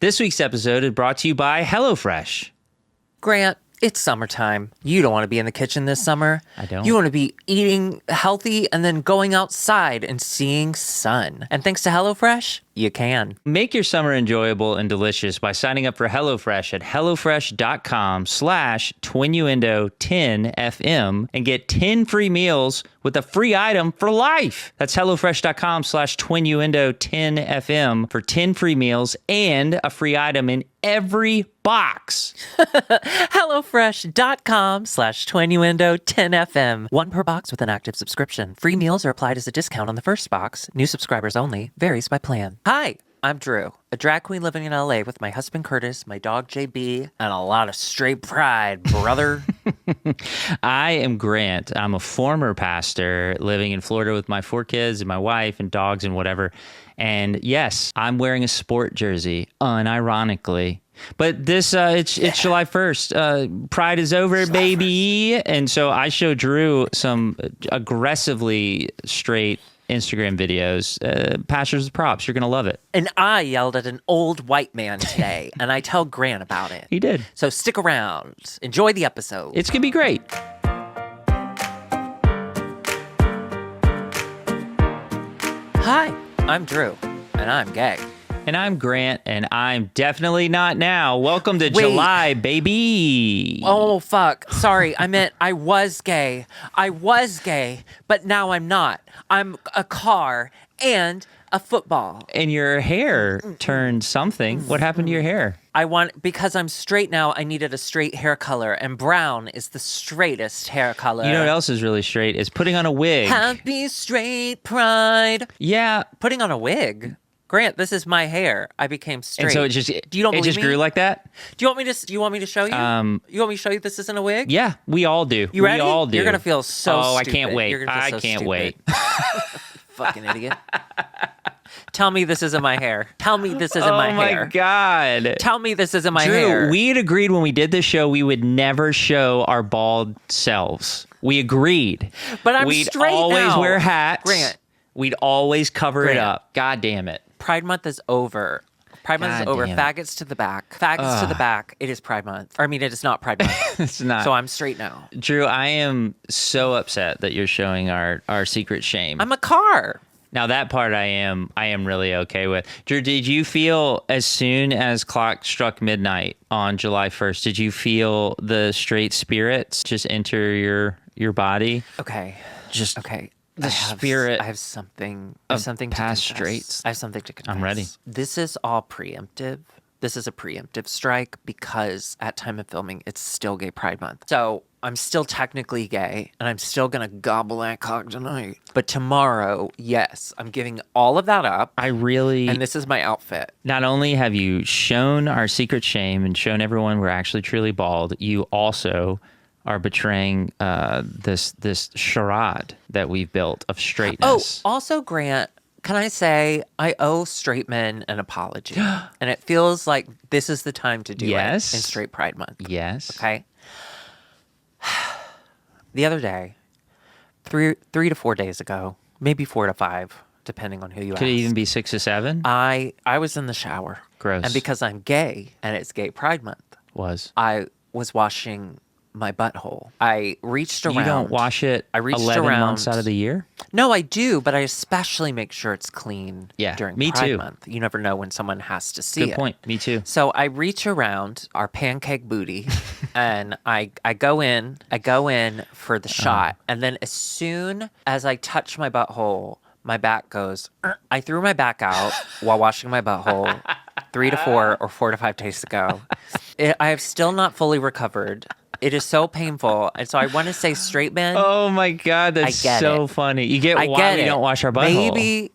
This week's episode is brought to you by HelloFresh. Grant, it's summertime. You don't want to be in the kitchen this summer. I don't. You want to be eating healthy and then going outside and seeing sun. And thanks to HelloFresh, you can. Make your summer enjoyable and delicious by signing up for HelloFresh at hellofresh.com/Twinnuendo10FM and get 10 free meals with a free item for life. That's hellofresh.com/Twinnuendo10FM for 10 free meals and a free item in every box. HelloFresh.com/Twinnuendo10FM. One per box with an active subscription. Free meals are applied as a discount on the first box. New subscribers only. Varies by plan. Hi, I'm Drew, a drag queen living in LA with my husband Curtis, my dog JB, and a lot of straight pride, brother. I am Grant. I'm a former pastor living in Florida with my 4 kids and my wife and dogs and whatever. And yes, I'm wearing a sport jersey, unironically. But this, it's July 1st. Pride is over, baby. And so I showed Drew some aggressively straight Instagram videos. Pastor's props. You're going to love it. And I yelled at an old white man today, and I tell Grant about it. He did. So stick around. Enjoy the episode. It's going to be great. Hi, I'm Drew, and I'm gay. And I'm Grant, and I'm definitely not now. Welcome to July, baby. Oh, fuck. Sorry, I meant I was gay. I was gay, but now I'm not. I'm a car and a football. And your hair turned something. What happened to your hair? Because I'm straight now, I needed a straight hair color, and brown is the straightest hair color. You know what else is really straight? Is putting on a wig. Happy straight pride. Yeah. Putting on a wig? Grant, this is my hair. I became straight. And so it just grew like that? Do you want me to show you? You want me to show you this isn't a wig? Yeah, we all do. You ready? We all do. You're going to feel so stupid. I can't wait. I can't wait. Fucking idiot. Tell me this isn't my hair. Tell me this isn't my hair. Oh my God. Tell me this isn't my Drew, hair. we had agreed when we did this show we would never show our bald selves. We agreed. But I'm We'd straight always now. wear hats. Grant. We'd always cover it up. God damn it. Pride Month is over. Pride Month is over. Faggots to the back. Faggots to the back. It is Pride Month. I mean, it is not Pride Month. It's not. So I'm straight now. Drew, I am so upset that you're showing our secret shame. I'm a car. Now that part I am really okay with. Drew, did you feel as soon as clock struck midnight on July 1st, did you feel the straight spirits just enter your body? Okay. Okay. I past have something to confess. straights. I have something to confess. I'm ready. This is all preemptive. This is a preemptive strike because at time of filming, it's still Gay Pride Month. So I'm still technically gay, and I'm still going to gobble that cock tonight. But tomorrow, yes, I'm giving all of that up. And this is my outfit. Not only have you shown our secret shame and shown everyone we're actually truly bald, you also are betraying this charade that we've built of straightness. Oh, also, Grant, can I say I owe straight men an apology? And it feels like this is the time to do it in Straight Pride Month. Yes. Okay? The other day, 3 to 4 days ago, maybe 4 to 5, depending on who you ask. Could it even be 6 to 7? I was in the shower. Gross. And because I'm gay and it's Gay Pride Month, I was washing my butthole. I reached around. You don't wash it 11 months out of the year? No, I do, but I especially make sure it's clean during me Pride too. Month. You never know when someone has to see it. Good point. Me too. So I reach around our pancake booty and I go in for the shot. And then as soon as I touch my butthole, my back goes, I threw my back out while washing my butthole 3 to 4 or 4 to 5 days ago. I have still not fully recovered. It is so painful. And so I want to say straight men. Oh my God, that's so funny. You get why we don't wash our butthole.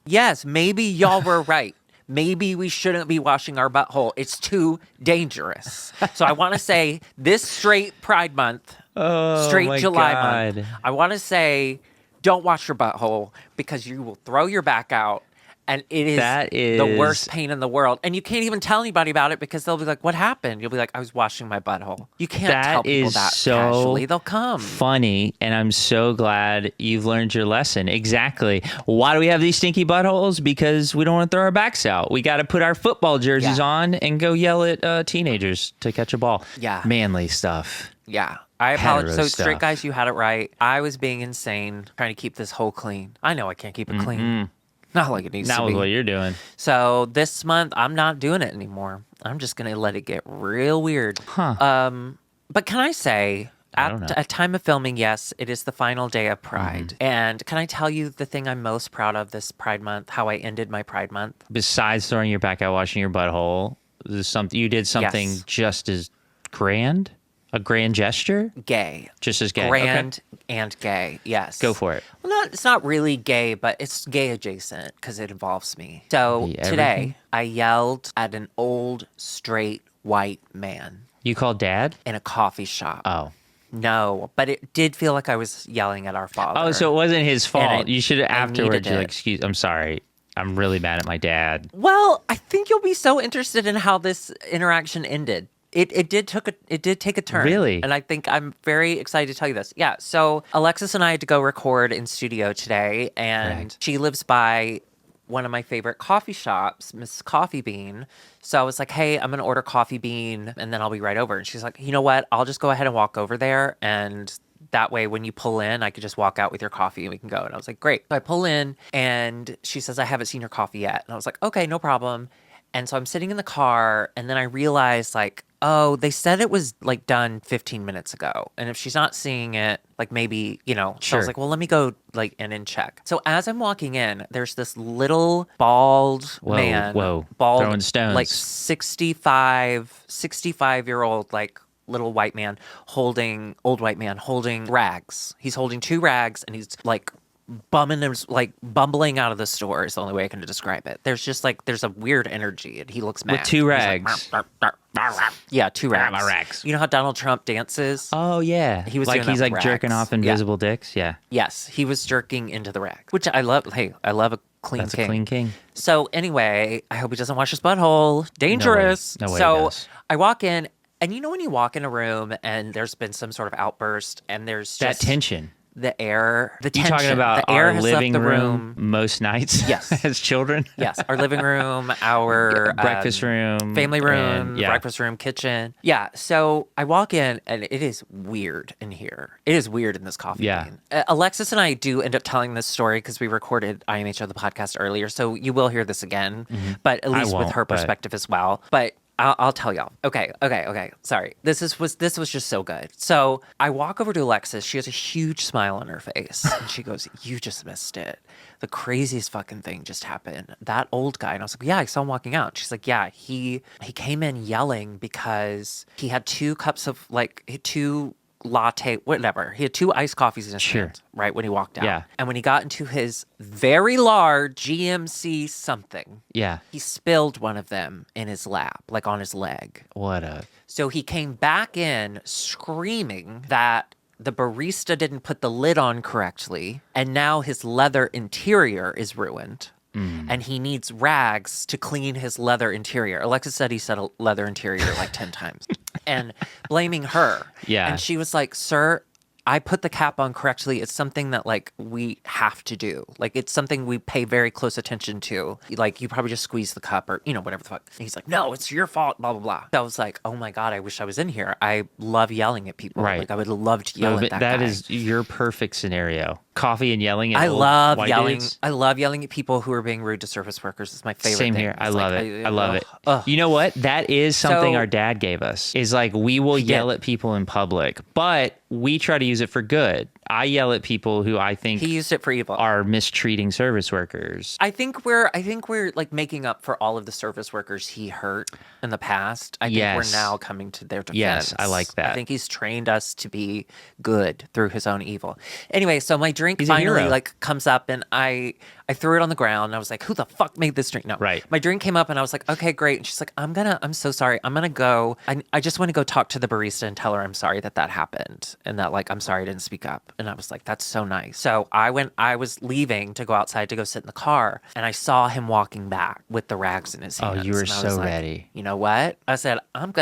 Maybe y'all were right. Maybe we shouldn't be washing our butthole. It's too dangerous. So I want to say this straight Pride Month, straight July month, I want to say don't wash your butthole because you will throw your back out And it is That is the worst pain in the world. And you can't even tell anybody about it because they'll be like, what happened? You'll be like, I was washing my butthole. You can't tell people that casually. They'll come. Funny, and I'm so glad you've learned your lesson. Exactly. Why do we have these stinky buttholes? Because we don't want to throw our backs out. We got to put our football jerseys on and go yell at teenagers to catch a ball. Yeah. Manly stuff. Yeah. I apologize. So, Hetero straight stuff. guys, you had it right. I was being insane trying to keep this hole clean. I know I can't keep it clean. Not like it needs Not to with be. what you're doing. So this month, I'm not doing it anymore. I'm just going to let it get real weird. Huh. But can I say, I don't know. at time of filming, yes, it is the final day of Pride. Mm-hmm. And can I tell you the thing I'm most proud of this Pride month, how I ended my Pride month? Besides throwing your back out, washing your butthole, you did something Yes. just as grand? A grand gesture? Gay. Just as gay. Grand and gay, yes. Go for it. Well, it's not really gay, but it's gay adjacent because it involves me. So Be today, everything? I yelled at an old, straight, white man You called dad? in a coffee shop. Oh. No, but it did feel like I was yelling at our father. Oh, so it wasn't his fault. And You should have I afterwards. needed You're like, it. excuse, I'm sorry. I'm really mad at my dad. Well, I think you'll be so interested in how this interaction ended. It did take a turn. Really? And I think I'm very excited to tell you this. Yeah. So Alexis and I had to go record in studio today, and Correct. she lives by one of my favorite coffee shops, Miss Coffee Bean. So I was like, hey, I'm gonna order Coffee Bean and then I'll be right over. And she's like, you know what? I'll just go ahead and walk over there, and that way when you pull in, I could just walk out with your coffee and we can go. And I was like, great. So I pull in and she says, I haven't seen your coffee yet. And I was like, okay, no problem. And so I'm sitting in the car, and then I realized, like, oh, they said it was like done 15 minutes ago. And if she's not seeing it, like maybe, so I Sure. was like, well, let me go like in and check. So as I'm walking in, there's this little bald man, whoa. bald, Throwing stones. like 65-year-old, like little white man old white man holding rags. He's holding two rags, and he's like bumbling out of the store is the only way I can describe it. There's a weird energy, and he looks mad. With two He's rags. Like, yeah, two rags. my rags. You know how Donald Trump dances? Oh, yeah. He was like doing he's that like with jerking rags. off invisible dicks. Yeah. Yes, he was jerking into the rag, which I love. Hey, I love a clean That's king. a clean king. So anyway, I hope he doesn't wash his butthole. Dangerous. No way he So does. I walk in, and when you walk in a room and there's been some sort of outburst, and there's That just tension. the air, the You tension. talking about the air our has living left the room most nights? Yes. As children? Yes, our living room, our Breakfast room. family room, and- yeah. breakfast room, kitchen. Yeah, so I walk in, and it is weird in here. It is weird in this coffee Yeah. bean. Alexis and I do end up telling this story because we recorded IMHO, the podcast, earlier, so you will hear this again, but at least with won't, her but- perspective as well. But I'll tell y'all. Okay. Sorry. This was just so good. So I walk over to Alexis. She has a huge smile on her face, and she goes, "You just missed it. The craziest fucking thing just happened. That old guy." And I was like, "Yeah, I saw him walking out." She's like, "Yeah, he came in yelling because he had two cups of two latte, whatever. He had two iced coffees in his Sure. hand, right, when he walked out. Yeah. And when he got into his very large GMC something, Yeah. he spilled one of them in his lap, like on his leg. What a... So he came back in screaming that the barista didn't put the lid on correctly, and now his leather interior is ruined. And he needs rags to clean his leather interior. Alexis said he said a leather interior like 10 times. And blaming her. Yeah. And she was like, "Sir, I put the cap on correctly. It's something that we have to do. It's something we pay very close attention to. You probably just squeeze the cup or, whatever the fuck." And he's like, "No, it's your fault, blah, blah, blah." So I was like, oh my God, I wish I was in here. I love yelling at people. Right. I would love to yell at that That guy. is your perfect scenario. Coffee and yelling at I old love white yelling. dudes. I love yelling at people who are being rude to service workers. It's my favorite Same thing. here. I It's love like, it. I love it. ugh. You know what? That is something So- our dad gave us. Is we will yell at people in public, but we try to use it for good. I yell at people who I think He used it for evil. are mistreating service workers. I think we're making up for all of the service workers he hurt in the past. I think Yes. we're now coming to their defense. Yes, I like that. I think he's trained us to be good through his own evil. Anyway, so my drink He's a finally hero. comes up, and I threw it on the ground, and I was like, "Who the fuck made this drink?" No. Right. My drink came up, and I was like, "Okay, great." And she's like, I'm so sorry. I'm gonna go. I just want to go talk to the barista and tell her I'm sorry that happened, and that I'm sorry I didn't speak up." And I was like, that's so nice. So I was leaving to go outside to go sit in the car, and I saw him walking back with the rags in his Oh, hands. you were and I was so like, ready. You know what? I said, I'm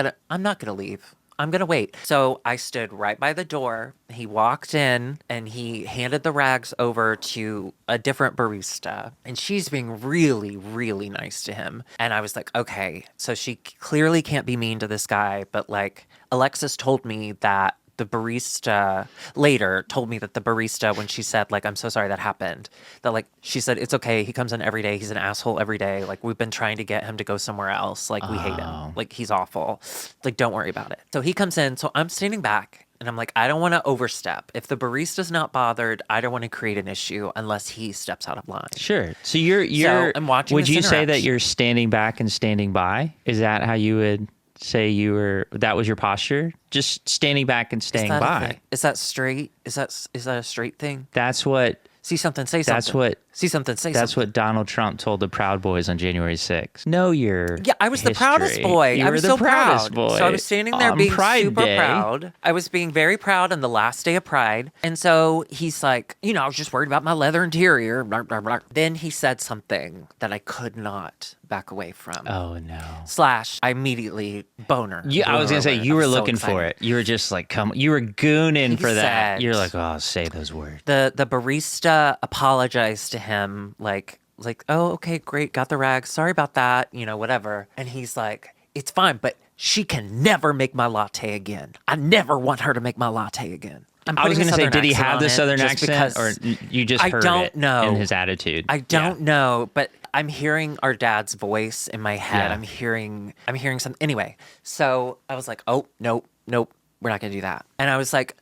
not gonna leave. I'm going to wait. So I stood right by the door. He walked in and he handed the rags over to a different barista. And she's being really, really nice to him. And I was like, okay, so she clearly can't be mean to this guy. But like Alexis told me that the barista later told me that the barista, when she said, like, I'm so sorry that happened, that, like, she said, it's okay. He comes in every day. He's an asshole every day. Like, we've been trying to get him to go somewhere else. Like, we hate him. Like, he's awful. Like, don't worry about it. So he comes in. So I'm standing back and I'm like, I don't want to overstep. If the barista's not bothered, I don't want to create an issue unless he steps out of line. Sure. So you're I'm watching would this you say that interaction. you're standing back and standing by? Is that how you would say that was your posture? Just standing back and staying by. Is that straight? Is that a straight thing? That's what See something, say something. That's what See something, say That's something. what Donald Trump told the Proud Boys on January 6th. Know your Yeah, I was the proudest history. boy. You I were was the so proudest proud. boy. So I was standing there on being Pride super Day. proud. I was being very proud on the last day of Pride. And so he's like, I was just worried about my leather interior. Blah, blah, blah. Then he said something that I could not back away from. Oh no. / I immediately boner. I was gonna say you I were was so looking for excited. it. You were just like, you were gooning He for that. said- You're like, oh, say those words. The barista apologized to him like, oh, okay, great, got the rags. Sorry about that, whatever. And he's like, it's fine, but she can never make my latte again. I never want her to make my latte again. I was going to say, did he have the Southern accent, or you just heard don't it know. in his attitude? I don't know, but I'm hearing our dad's voice in my head. Yeah. I'm hearing something. Anyway, so I was like, oh, nope, we're not going to do that. And I was like,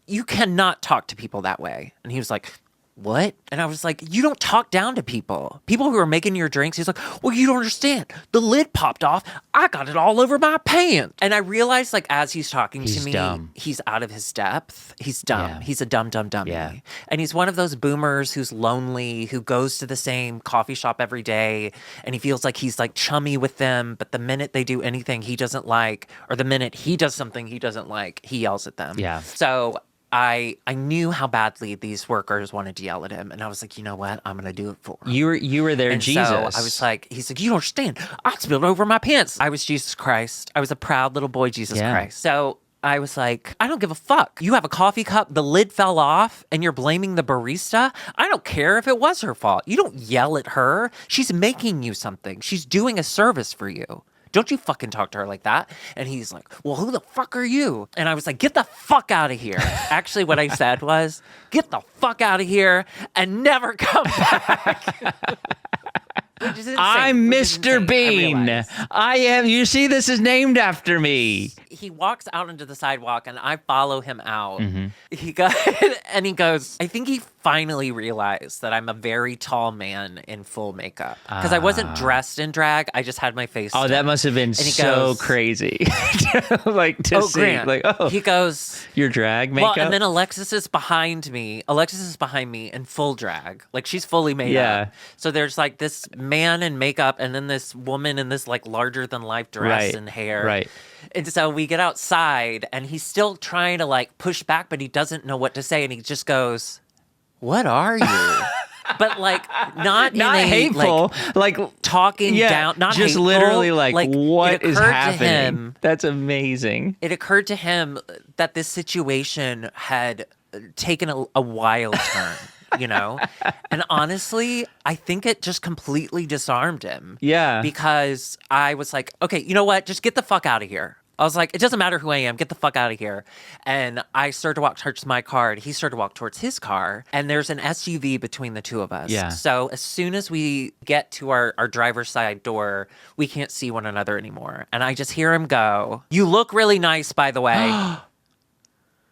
you cannot talk to people that way. And he was like, what? And I was like, you don't talk down to people. People who are making your drinks. He's like, well, you don't understand. The lid popped off. I got it all over my pants. And I realized, like, as he's talking to me, dumb. he's out of his depth. He's dumb. Yeah. He's a dumb dummy. Yeah. And he's one of those boomers who's lonely, who goes to the same coffee shop every day, and he feels like he's like chummy with them. But the minute they do anything he doesn't like, or the minute he does something he doesn't like, he yells at them. Yeah. So I knew how badly these workers wanted to yell at him, and I was like, you know what? I'm gonna do it for him. You were there, And Jesus. so I was like, he's like, you don't understand. I spilled over my pants. I was Jesus Christ. I was a proud little boy, Jesus Yeah. Christ. So I was like, I don't give a fuck. You have a coffee cup, the lid fell off, and you're blaming the barista? I don't care if it was her fault. You don't yell at her. She's making you something. She's doing a service for you. Don't you fucking talk to her like that. And he's like, well, who the fuck are you? And I was like, get the fuck out of here. Actually, what I said was, get the fuck out of here and never come back. Which is insane. I'm Which is Mr. insane, I Bean. realize. I am. You see, this is named after me. He walks out onto the sidewalk and I follow him out. Mm-hmm. He goes, I think he finally realized that I'm a very tall man in full makeup. Because I wasn't dressed in drag. I just had my face Oh, done. that must have been he so goes- crazy. Like to see, Grant. like, oh, He goes, your drag makeup. well, and then Alexis is behind me. Alexis is behind me in full drag. Like, she's fully made Yeah. up. So there's like this man in makeup and then this woman in this like larger than life dress Right, and hair. right. And so we get outside and he's still trying to like push back, but he doesn't know what to say. And he just goes, what are you? But like, not Not in a, hateful, like talking yeah, down, not just hateful. literally like it what is occurred to happening? him- That's amazing. It occurred to him that this situation had taken a wild turn, And honestly, I think it just completely disarmed him. Yeah. Because I was like, okay, you know what? Just get the fuck out of here. I was like, it doesn't matter who I am. Get the fuck out of here. And I started to walk towards my car, and he started to walk towards his car. And there's an SUV between the two of us. Yeah. So as soon as we get to our driver's side door, we can't see one another anymore. And I just hear him go, you look really nice, by the way.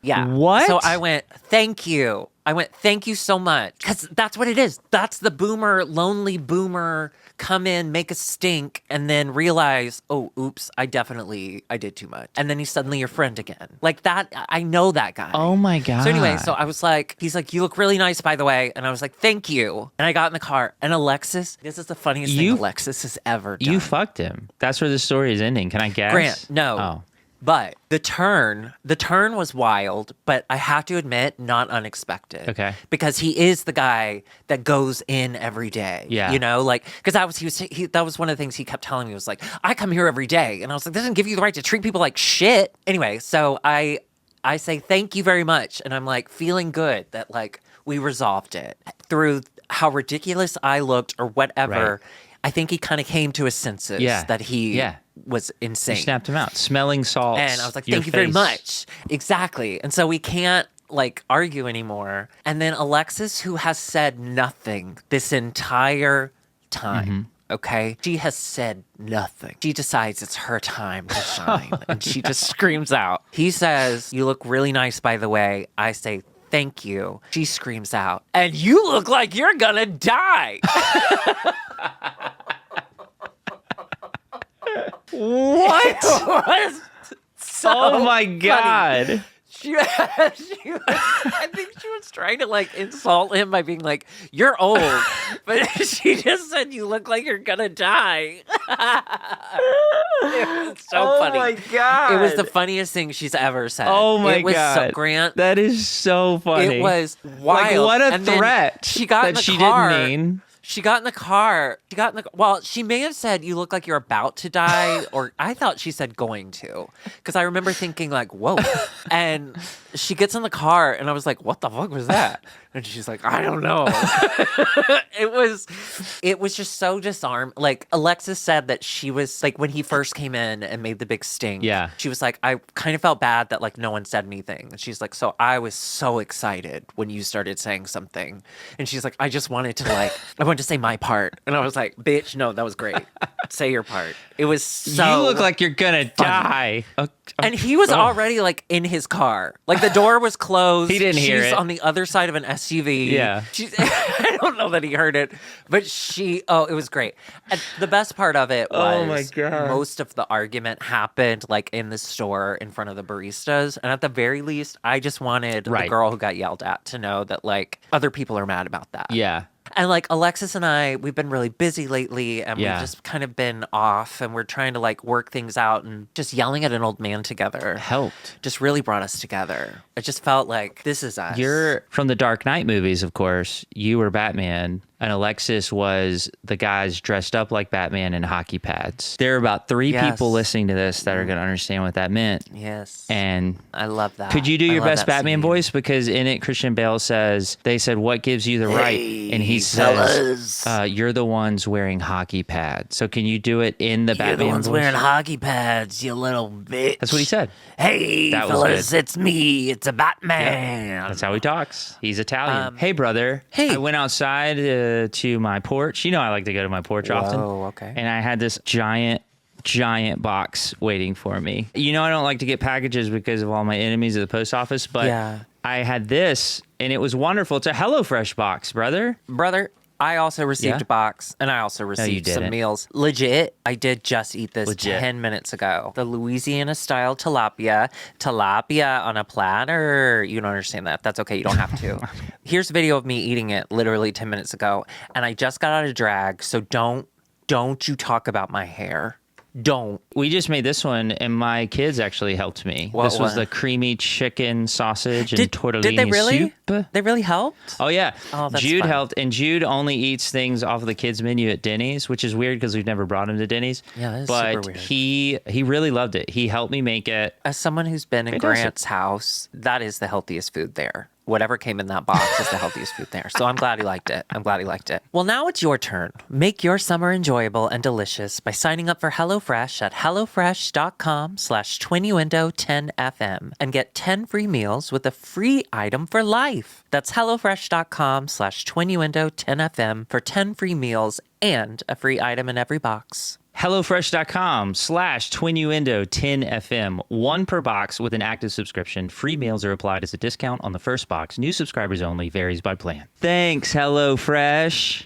Yeah. What? So I went, thank you. Thank you so much. Because that's what it is. That's the lonely boomer, come in, make a stink, and then realize, oh, oops, I did too much. And then he's suddenly your friend again. Like that, I know that guy. Oh my god. So anyway, so I was like, he's like, you look really nice, by the way. And I was like, thank you. And I got in the car. And Alexis, this is the funniest thing Alexis has ever done. You fucked him. That's where the story is ending. Can I guess? Grant, no. Oh. But the turn was wild, but I have to admit, not unexpected. Okay. Because he is the guy that goes in every day. Yeah. You know, like, because that was one of the things he kept telling me was like, I come here every day. And I was like, that doesn't give you the right to treat people like shit. Anyway, so I say thank you very much. And I'm like feeling good that like we resolved it through how ridiculous I looked or whatever. Right. I think he kind of came to his senses that he was insane. You snapped him out. Smelling salts. And I was like, thank you very much. Exactly. And so we can't like argue anymore. And then Alexis, who has said nothing this entire time. Okay. She has said nothing. She decides it's her time to shine. And she just screams out. He says, you look really nice, by the way. I say, thank you. She screams out, and you look like you're gonna die. What? It was so Oh my funny. God. I think she was trying to like insult him by being like, you're old. But she just said, you look like you're gonna die. It was so funny. Oh my God. It was the funniest thing she's ever said. Oh my it was God. So, Grant. That is so funny. It was wild. Like, what a And then threat she got in that the she car. didn't mean. She got in the car. Well, she may have said, you look like you're about to die. Or I thought she said going to. Because I remember thinking like, whoa. And she gets in the car and I was like, what the fuck was that? And she's like, I don't know. It was just so disarmed. Like Alexis said that she was like, when he first came in and made the big stink. Yeah. She was like, I kind of felt bad that like no one said anything. And she's like, so I was so excited when you started saying something. And she's like, I just wanted to like, I wanted to say my part. And I was like, bitch, no, that was great. Say your part. It was so You look like you're gonna die. and he was already like in his car. Like the door was closed. He didn't hear She's it. on the other side of an SUV. Yeah. I don't know that he heard it, but it was great. And the best part of it was Oh my God. most of the argument happened like in the store in front of the baristas. And at the very least, I just wanted the girl who got yelled at to know that like other people are mad about that. Yeah. And like Alexis and I, we've been really busy lately and we've just kind of been off and we're trying to like work things out, and just yelling at an old man together Helped. just really brought us together. It just felt like this is us. You're from the Dark Knight movies, of course. You were Batman, and Alexis was the guys dressed up like Batman in hockey pads. There are about 3 people listening to this that are going to understand what that meant. Yes. And I love that. could you do I your love best that Batman scene. voice? Because in it, Christian Bale says, they said, what gives you the right? And he says, you're the ones wearing hockey pads. So can you do it in the Batman voice? hockey pads, you little bitch. That's what he said. Hey, That was fellas, good. it's me. It's a Batman. That's how he talks. He's Italian. Hey, brother. Hey. I went outside to my porch. You know I like to go to my porch often. Oh, okay. And I had this giant box waiting for me. You know I don't like to get packages because of all my enemies at the post office, but I had this, and it was wonderful. It's a HelloFresh box, brother. Brother, I also received a box, and I also received some meals. Legit, I did just eat this 10 minutes ago. The Louisiana-style tilapia on a platter. You don't understand that. That's okay. You don't have to. Here's a video of me eating it literally 10 minutes ago, and I just got out of drag, so don't you talk about my hair. Don't. We just made this one, and my kids actually helped me. This was the creamy chicken sausage and tortellini did they really? soup. They really helped? Oh, yeah. Oh, that's Jude fun. helped, and Jude only eats things off of the kids' menu at Denny's, which is weird because we've never brought him to Denny's. Yeah, that is but super weird. he really loved it. He helped me make it. As someone who's been in Grant's house, that is the healthiest food there. Whatever came in that box is the healthiest food there. So I'm glad he liked it. Well, now it's your turn. Make your summer enjoyable and delicious by signing up for HelloFresh at hellofresh.com/Twinnuendo10FM and get 10 free meals with a free item for life. That's hellofresh.com/Twinnuendo10FM for 10 free meals and a free item in every box. HelloFresh.com/Twinnuendo10FM. 1 per box with an active subscription. Free meals are applied as a discount on the first box. New subscribers only. Varies by plan. Thanks, HelloFresh.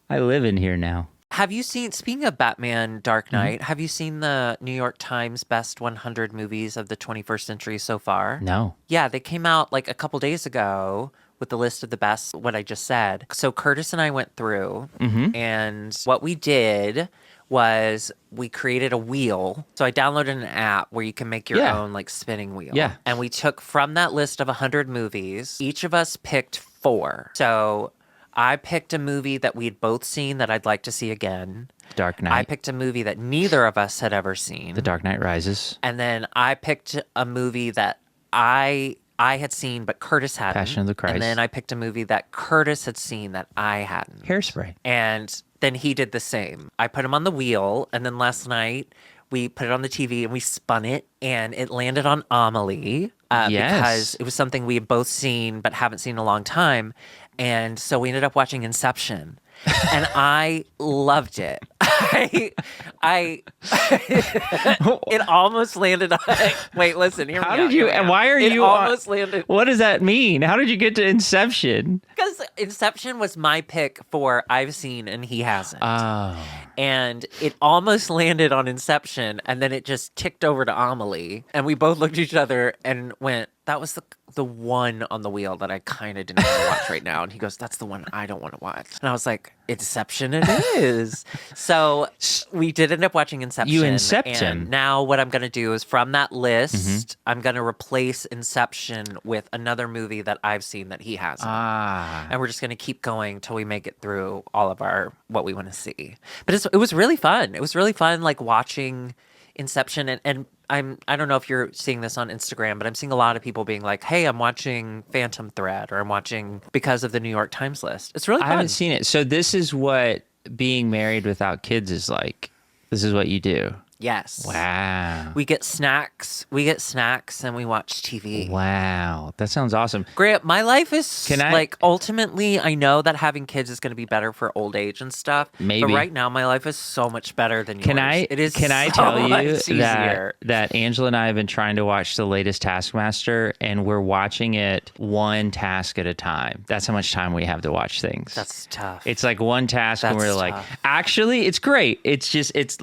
I live in here now. Have you seen, speaking of Batman Dark Knight, have you seen the New York Times best 100 movies of the 21st century so far? No. Yeah, they came out like a couple days ago with the list of the best, what I just said. So Curtis and I went through, and what we did was we created a wheel. So I downloaded an app where you can make your Yeah. own like spinning wheel. Yeah. And we took from that list of 100 movies, each of us picked 4. So I picked a movie that we'd both seen that I'd like to see again. Dark Knight. I picked a movie that neither of us had ever seen. The Dark Knight Rises. And then I picked a movie that I had seen, but Curtis hadn't. Passion of the Christ. And then I picked a movie that Curtis had seen that I hadn't. Hairspray. And then he did the same. I put him on the wheel, and then last night we put it on the TV and we spun it, and it landed on Amelie Yes. because it was something we had both seen but haven't seen in a long time. And so we ended up watching Inception. And I loved it. It almost landed on. Wait, listen. Hear me How out, did you? hear me And out. why are It you? almost landed. What does that mean? How did you get to Inception? Because Inception was my pick for I've seen and he hasn't. Oh. And it almost landed on Inception, and then it just ticked over to Amelie, and we both looked at each other and went, that was the one on the wheel that I kind of didn't want to watch right now. And he goes, that's the one I don't want to watch. And I was like, Inception it is. So we did end up watching Inception. You incept and him. now what I'm going to do is from that list, I'm going to replace Inception with another movie that I've seen that he hasn't. Ah. And we're just going to keep going till we make it through all of our what we want to see. But it was really fun. It was really fun, like watching Inception. And I don't know if you're seeing this on Instagram, but I'm seeing a lot of people being like, hey, I'm watching Phantom Thread, or I'm watching because of the New York Times list. It's really fun. I haven't seen it. So this is what being married without kids is like. This is what you do. Yes. Wow. We get snacks. We get snacks and we watch TV. Wow. That sounds awesome. Grant, my life is Can I- like ultimately I know that having kids is going to be better for old age and stuff. Maybe. But right now my life is so much better than yours. Can I It is can I so tell you much easier. that Angela and I have been trying to watch the latest Taskmaster, and we're watching it one task at a time. That's how much time we have to watch things. That's tough. It's like one task and That's we're like, tough. actually, it's great. It's just, it's,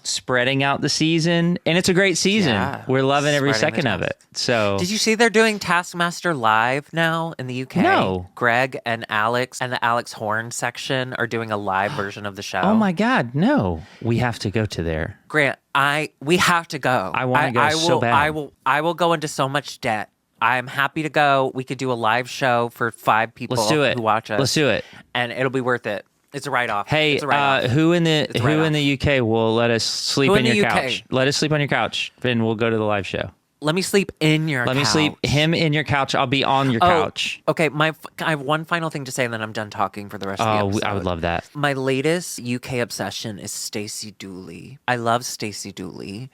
spreading out the season, and it's a great season. Yeah. We're loving every Spreading the second of it. task. So Did you see they're doing Taskmaster Live now in the UK? No. Greg and Alex and the Alex Horn section are doing a live version of the show. oh my God, no, we have to go to there. Grant, we have to go. I wanna go so bad. I will go into so much debt. I'm happy to go. We could do a live show for 5 people Let's do it. who watch us. Let's do it. And it'll be worth it. It's a write-off. Hey, it's a write-off. who in It's a the write-off. UK will let us sleep Who on in the your UK? couch? Let us sleep on your couch, and we'll go to the live show. Let me sleep in your Let couch. me sleep him in your couch. I'll be on your couch. Okay, I have one final thing to say, and then I'm done talking for the rest of the Oh, episode. I would love that. My latest UK obsession is Stacey Dooley. I love Stacey Dooley.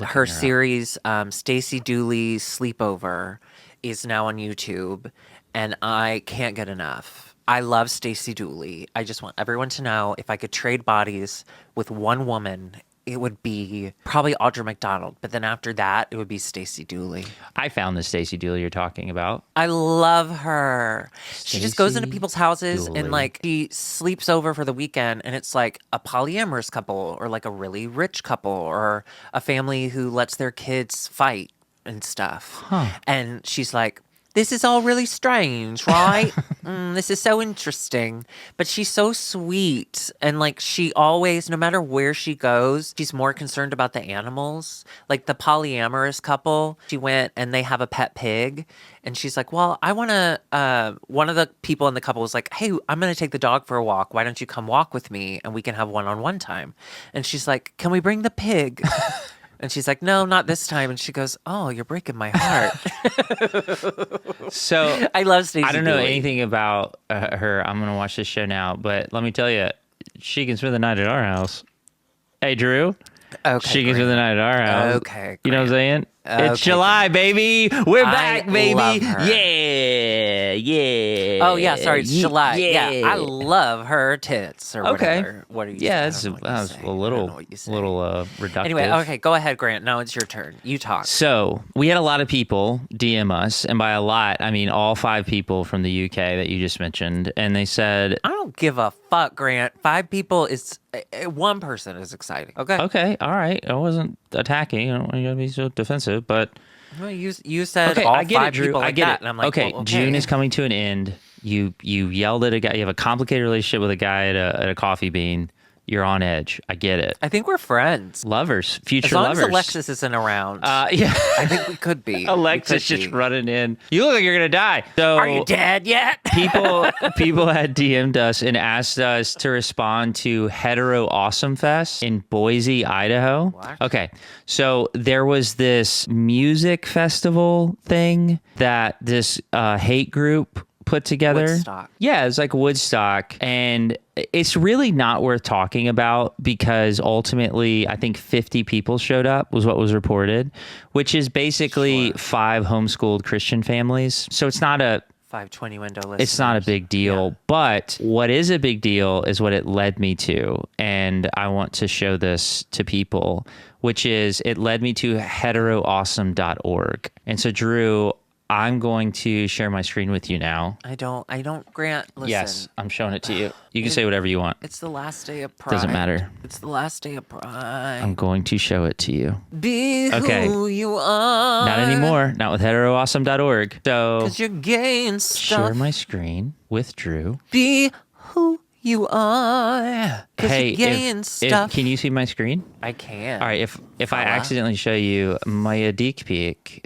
Her series, Stacey Dooley Sleepover, is now on YouTube, and I can't get enough. I love Stacey Dooley. I just want everyone to know if I could trade bodies with one woman, it would be probably Audra McDonald. But then after that, it would be Stacey Dooley. I found the Stacey Dooley you're talking about. I love her. She just goes into Stacey people's houses Dooley. and like she sleeps over for the weekend, and it's like a polyamorous couple or like a really rich couple or a family who lets their kids fight and stuff. And she's like, this is all really strange, right? This is so interesting. But she's so sweet. And like she always, no matter where she goes, she's more concerned about the animals. Like the polyamorous couple, she went and they have a pet pig. And she's like, well, I want to, one of the people in the couple was like, hey, I'm going to take the dog for a walk. Why don't you come walk with me and we can have one-on-one time? And she's like, can we bring the pig? And she's like, no, not this time. And she goes, oh, you're breaking my heart. So I love Stacey I don't know Dooley. anything about her. I'm going to watch this show now, but let me tell you, she can spend the night at our house. Hey, Drew. Okay, She can spend the night at our house. Okay, You know what I'm saying? Okay, It's July, baby. We're back, baby. love her. Yeah. Oh, yeah, sorry, it's July. Yeah, Yeah. I love her tits or Okay. whatever. What are you Yeah, saying? it's I don't know what that you was say. a I don't little, know what you say. reductive. Anyway, okay, go ahead, Grant. Now it's your turn. You talk. So we had a lot of people DM us, and by a lot, I mean all 5 people from the UK that you just mentioned, and they said, I don't give a fuck, Grant. 5 people is... one person is exciting. Okay? okay, all right, I wasn't attacking. I don't want you to be so defensive, but Well, you said okay, all I get 5 it, Drew. people like I get that. it. And I'm like, okay, well, okay, June is coming to an end. You yelled at a guy. You have a complicated relationship with a guy at a coffee bean. You're on edge. I get it. I think we're friends. Lovers, future As long lovers. as Alexis isn't around, Yeah. I think we could be. Alexis We just could be. running in. You look like you're gonna die. So Are you dead yet? people had DM'd us and asked us to respond to Hetero Awesome Fest in Boise, Idaho. What? Okay, so there was this music festival thing that this hate group put together. Woodstock. Yeah, it's like Woodstock, and it's really not worth talking about because ultimately I think 50 people showed up was what was reported, which is basically Sure. 5 homeschooled Christian families. So it's not a 5 Twinnuendo listeners. it's not a big deal, Yeah. but what is a big deal is what it led me to. And I want to show this to people, which is it led me to heteroawesome.org. And so, Drew, I'm going to share my screen with you now. I don't, Grant, listen. Yes, I'm showing it to you. You can say whatever you want. It's the last day of Pride. Doesn't matter. It's the last day of Pride. I'm going to show it to you. Be Okay. who you are. Not anymore. Not with heteroawesome.org. So, Because you're gay and stuff. share my screen with Drew. Be who you are. Because Hey, you're gay and stuff. can you see my screen? I can. All right, if I Fella. accidentally show you my dick pic,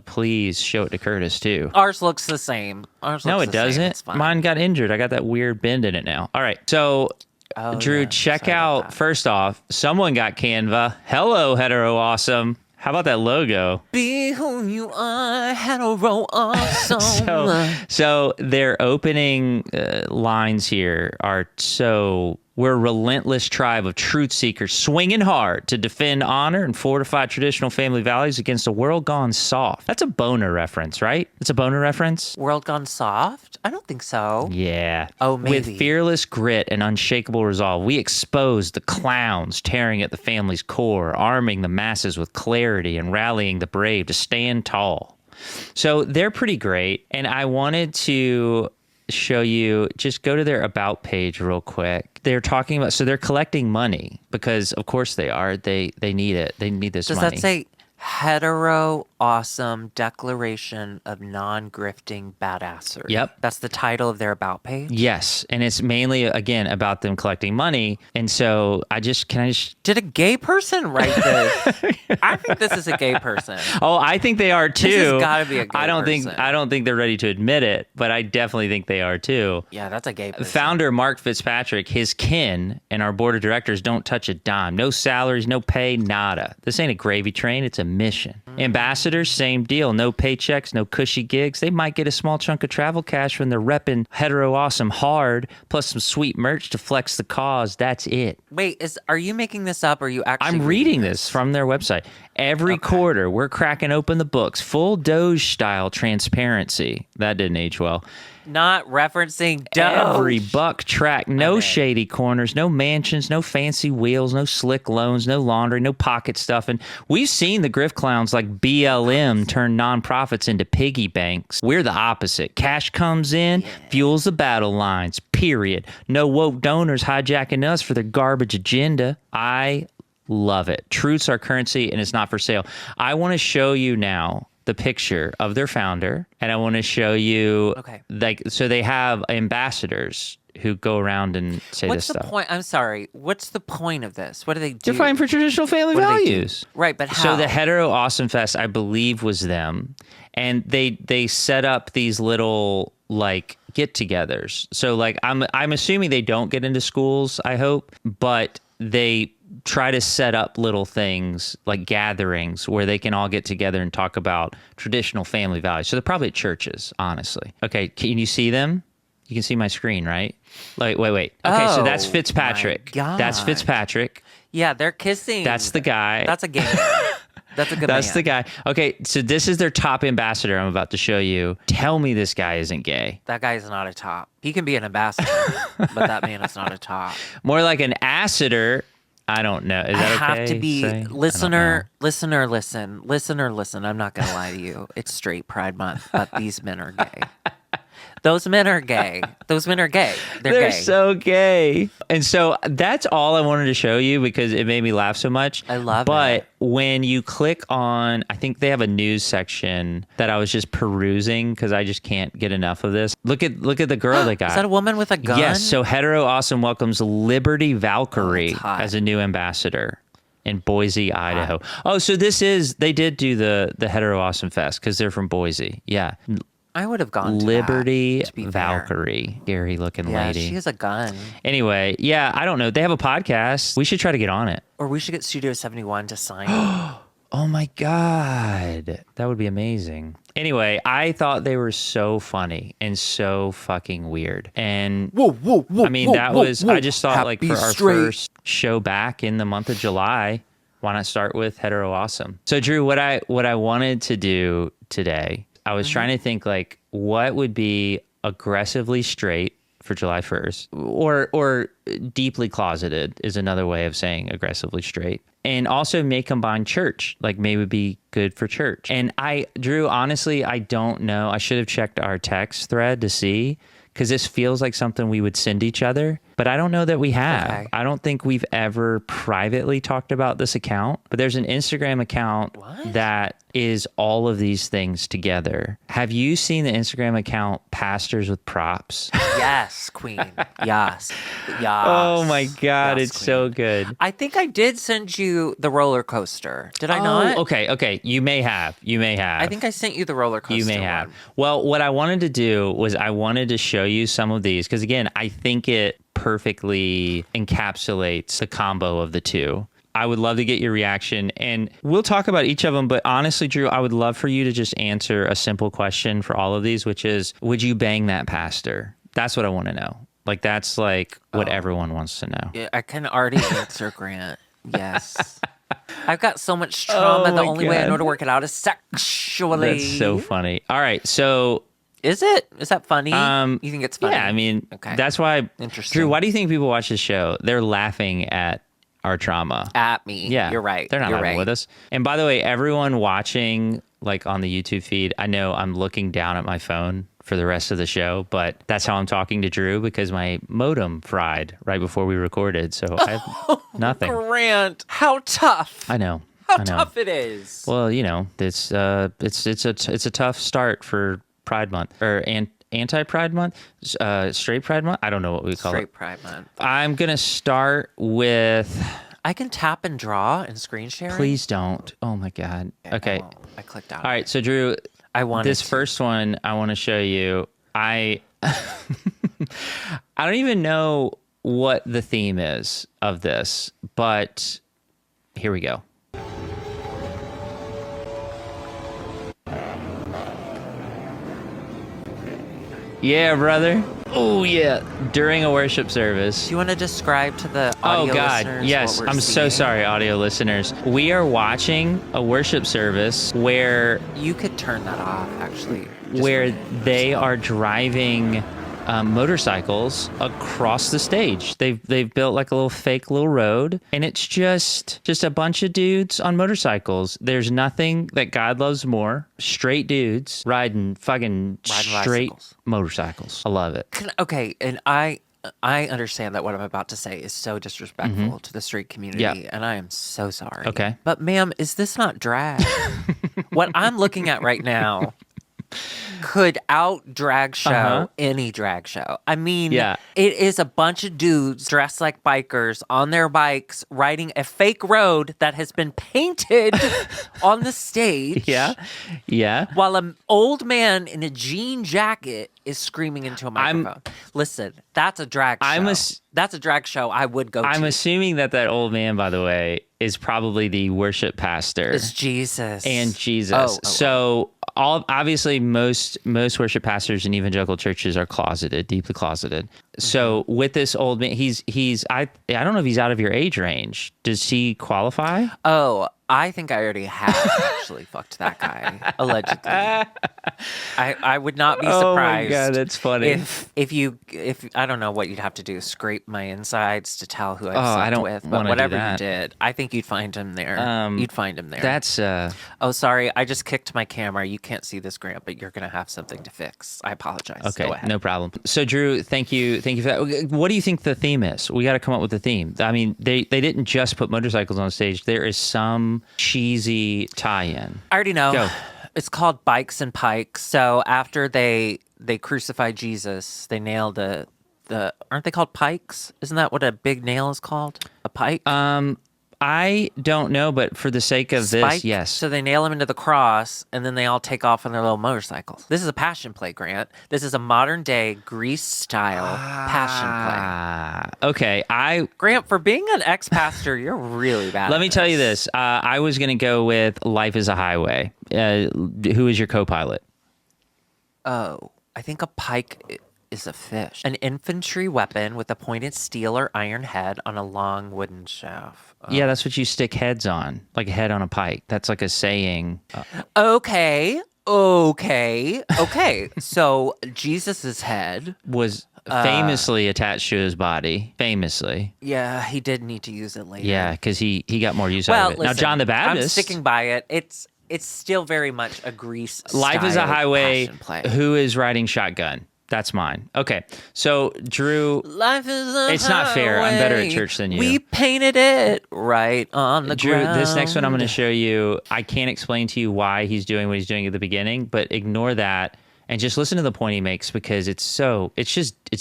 please show it to Curtis too. Ours looks the same. Ours No, looks it the same. doesn't. It's fine. Mine got injured. I got that weird bend in it now. All right, so Oh, Drew, yeah. check Sorry about out that. first off, someone got Canva. Hello, Hetero Awesome. How about that logo? Be who you are, hetero awesome. So their opening lines here are so. We're a relentless tribe of truth seekers swinging hard to defend honor and fortify traditional family values against a world gone soft. That's a boner reference, right? It's a boner reference? World gone soft? I don't think so. Yeah. Oh, With maybe. fearless grit and unshakable resolve, we expose the clowns tearing at the family's core, arming the masses with clarity and rallying the brave to stand tall. So they're pretty great. And I wanted to show you, just go to their about page real quick. They're talking about, so they're collecting money because of course they are. They need it. They need this Does money. that say hetero awesome declaration of non-grifting badassery? Yep. That's the title of their about page? Yes. And it's mainly, again, about them collecting money. And so can I just Did a gay person write this? I think this is a gay person. Oh, I think they are too. This has gotta be a gay I don't person. think they're ready to admit it, but I definitely think they are too. Yeah, that's a gay person. Founder Mark Fitzpatrick, his kin, and our board of directors don't touch a dime. No salaries, no pay, nada. This ain't a gravy train, it's a mission. Ambassadors, same deal. No paychecks, no cushy gigs. They might get a small chunk of travel cash when they're repping Hetero Awesome hard, plus some sweet merch to flex the cause. That's it. Wait, are you making this up or are you actually I'm reading this from their website. Every quarter, we're cracking open the books. Full Doge style transparency. That didn't age well. Not referencing Doge. Every buck track. No Okay. shady corners, no mansions, no fancy wheels, no slick loans, no laundry, no pocket stuffing. We've seen the grift clowns like BLM turn nonprofits into piggy banks. We're the opposite. Cash comes in, fuels the battle lines, period. No woke donors hijacking us for their garbage agenda. I love it. Truth's our currency and it's not for sale. I want to show you now the picture of their founder, and I want to show you, so they have ambassadors who go around and say What's this the stuff. point? I'm sorry. What's the point of this? What do they do? They're fighting for traditional family What do they do? values. Right, but how? So the Hetero Awesome Fest, I believe, was them, and they set up these little like get-togethers. So like I'm assuming they don't get into schools, I hope, but they try to set up little things like gatherings where they can all get together and talk about traditional family values. So they're probably at churches, honestly. Okay, can you see them? You can see my screen, right? Like, wait. Okay, so that's Oh, Fitzpatrick. my That's God. Fitzpatrick. Yeah, they're kissing. That's the guy. That's a gay man. That's a good That's man. the guy. Okay, so this is their top ambassador I'm about to show you. Tell me this guy isn't gay. That guy is not a top. He can be an ambassador, but that man is not a top. More like an acitor. I don't know. Is I that have okay to be say? I don't know. listener, listen. I'm not gonna lie to you. It's straight Pride Month, but these men are gay. Those men are gay. Those men are gay. They're gay. so gay. And so that's all I wanted to show you because it made me laugh so much. I love it. But when you click on, I think they have a news section that I was just perusing because I just can't get enough of this. Look at the girl they got. Is that a woman with a gun? Yes. So Hetero Awesome welcomes Liberty Valkyrie as a new ambassador in Boise, Idaho. Oh, so they did do the Hetero Awesome Fest because they're from Boise. Yeah. I would have gone to Liberty that, to be Valkyrie. Scary looking fair. lady. Yeah, she has a gun. Anyway, yeah, I don't know. They have a podcast. We should try to get on it. Or we should get Studio 71 to sign it. Oh my God. That would be amazing. Anyway, I thought they were so funny and so fucking weird. And I mean, I just thought like for our first show back in the month of July, why not start with Hetero Awesome? So Drew, what I wanted to do today, I was trying to think like what would be aggressively straight for July 1st or deeply closeted is another way of saying aggressively straight. And also may combine church, like maybe be good for church. And Drew, honestly, I don't know. I should have checked our text thread to see because this feels like something we would send each other, but I don't know that we have. Okay. I don't think we've ever privately talked about this account, but there's an Instagram account that is all of these things together. Have you seen the Instagram account Pastors with Props? Yes, queen. Yes. Yes. Oh my God, Yes, it's queen. so good. I think I did send you the roller coaster. Did I not? Okay. You may have. I think I sent you the roller coaster. You may have. one. Well, what I wanted to do was I wanted to show you some of these because, again, I think it perfectly encapsulates the combo of the two. I would love to get your reaction, and we'll talk about each of them. But honestly, Drew, I would love for you to just answer a simple question for all of these, which is, would you bang that pastor? That's what I want to know. Like, that's like what everyone wants to know. Yeah, I can already answer, Grant. Yes. I've got so much trauma. The only way I know to work it out is sexually. That's so funny. All right, so... Is it? Is that funny? You think it's funny? Yeah, I mean, okay. That's why... Interesting. Drew, why do you think people watch this show? They're laughing at our trauma. At me. Yeah. You're right. They're not laughing with us. And by the way, everyone watching, like on the YouTube feed, I know I'm looking down at my phone for the rest of the show, but that's how I'm talking to Drew because my modem fried right before we recorded, so I have nothing. Grant, how tough. I know. How tough it is. Well, you know, it's a tough start for Pride Month or anti-Pride Month, straight Pride Month. I don't know what we call it. Straight Pride Month. I'm gonna start with. I can tap and draw and screen share. Please don't. Oh my God. Okay. I clicked out. All right. So Drew, I wanted this first one. I want to show you. I don't even know what the theme is of this, but here we go. Yeah, brother. Oh, yeah. During a worship service. Do you want to describe to the audio listeners yes. what we're I'm so seeing? sorry, audio listeners. We are watching a worship service where You could turn that off, actually. where they are driving motorcycles across the stage. They've built like a little fake little road, and it's just a bunch of dudes on motorcycles. There's nothing that God loves more. Straight dudes riding straight bicycles. motorcycles. I love it. Okay, and I understand that what I'm about to say is so disrespectful to the straight community, and I am so sorry. Okay. But ma'am, is this not drag? What I'm looking at right now could out drag show any drag show. I mean, it is a bunch of dudes dressed like bikers on their bikes riding a fake road that has been painted on the stage. Yeah. While an old man in a jean jacket is screaming into a microphone. Listen, that's a drag show. That's a drag show I would go to. I'm assuming that old man, by the way, is probably the worship pastor. It's Jesus. And Jesus. So obviously most worship pastors in evangelical churches are closeted, deeply closeted. So with this old man, I don't know if he's out of your age range. Does he qualify? Oh, I think I already have actually fucked that guy, allegedly. I would not be surprised. Oh my God, that's funny. If I don't know what you'd have to do, scrape my insides to tell who I've I slept don't with, but wanna do whatever you that. did, I think you'd find him there. You'd find him there. That's Oh, sorry, I just kicked my camera. You can't see this, Grant, but you're gonna have something to fix. I apologize. okay. Go ahead. No problem. So, Drew, thank you for that. What do you think the theme is? We got to come up with a theme. I mean, they didn't just put motorcycles on stage. There is some cheesy tie-in. I already know. Go. It's called Bikes and Pikes. So after they crucified Jesus, they nailed the aren't they called pikes? Isn't that what a big nail is called? A pike? I don't know, but for the sake of Spike? this, yes. So they nail him into the cross, and then they all take off on their little motorcycles. This is a passion play, Grant. This is a modern day Grease style passion play. Okay. Grant, for being an ex-pastor, you're really bad. Let me tell you this. I was going to go with Life is a Highway. Who is your co-pilot? Oh, I think a pike is a fish. An infantry weapon with a pointed steel or iron head on a long wooden shaft. Yeah, that's what you stick heads on, like a head on a pike. That's like a saying. Okay. So Jesus's head Was famously attached to his body. Famously. Yeah, he did need to use it later. Yeah, because he got more use out of it. Listen, Now, John the Baptist. I'm sticking by it. It's still very much a Grease Life is a Highway. passion play. Who is riding shotgun? That's mine. Okay. So, Drew, Life is a it's not fair. I'm better at highway. church than you. We painted it right on the Drew, ground. this next one I'm going to show you. I can't explain to you why he's doing what he's doing at the beginning, but ignore that and just listen to the point he makes because it's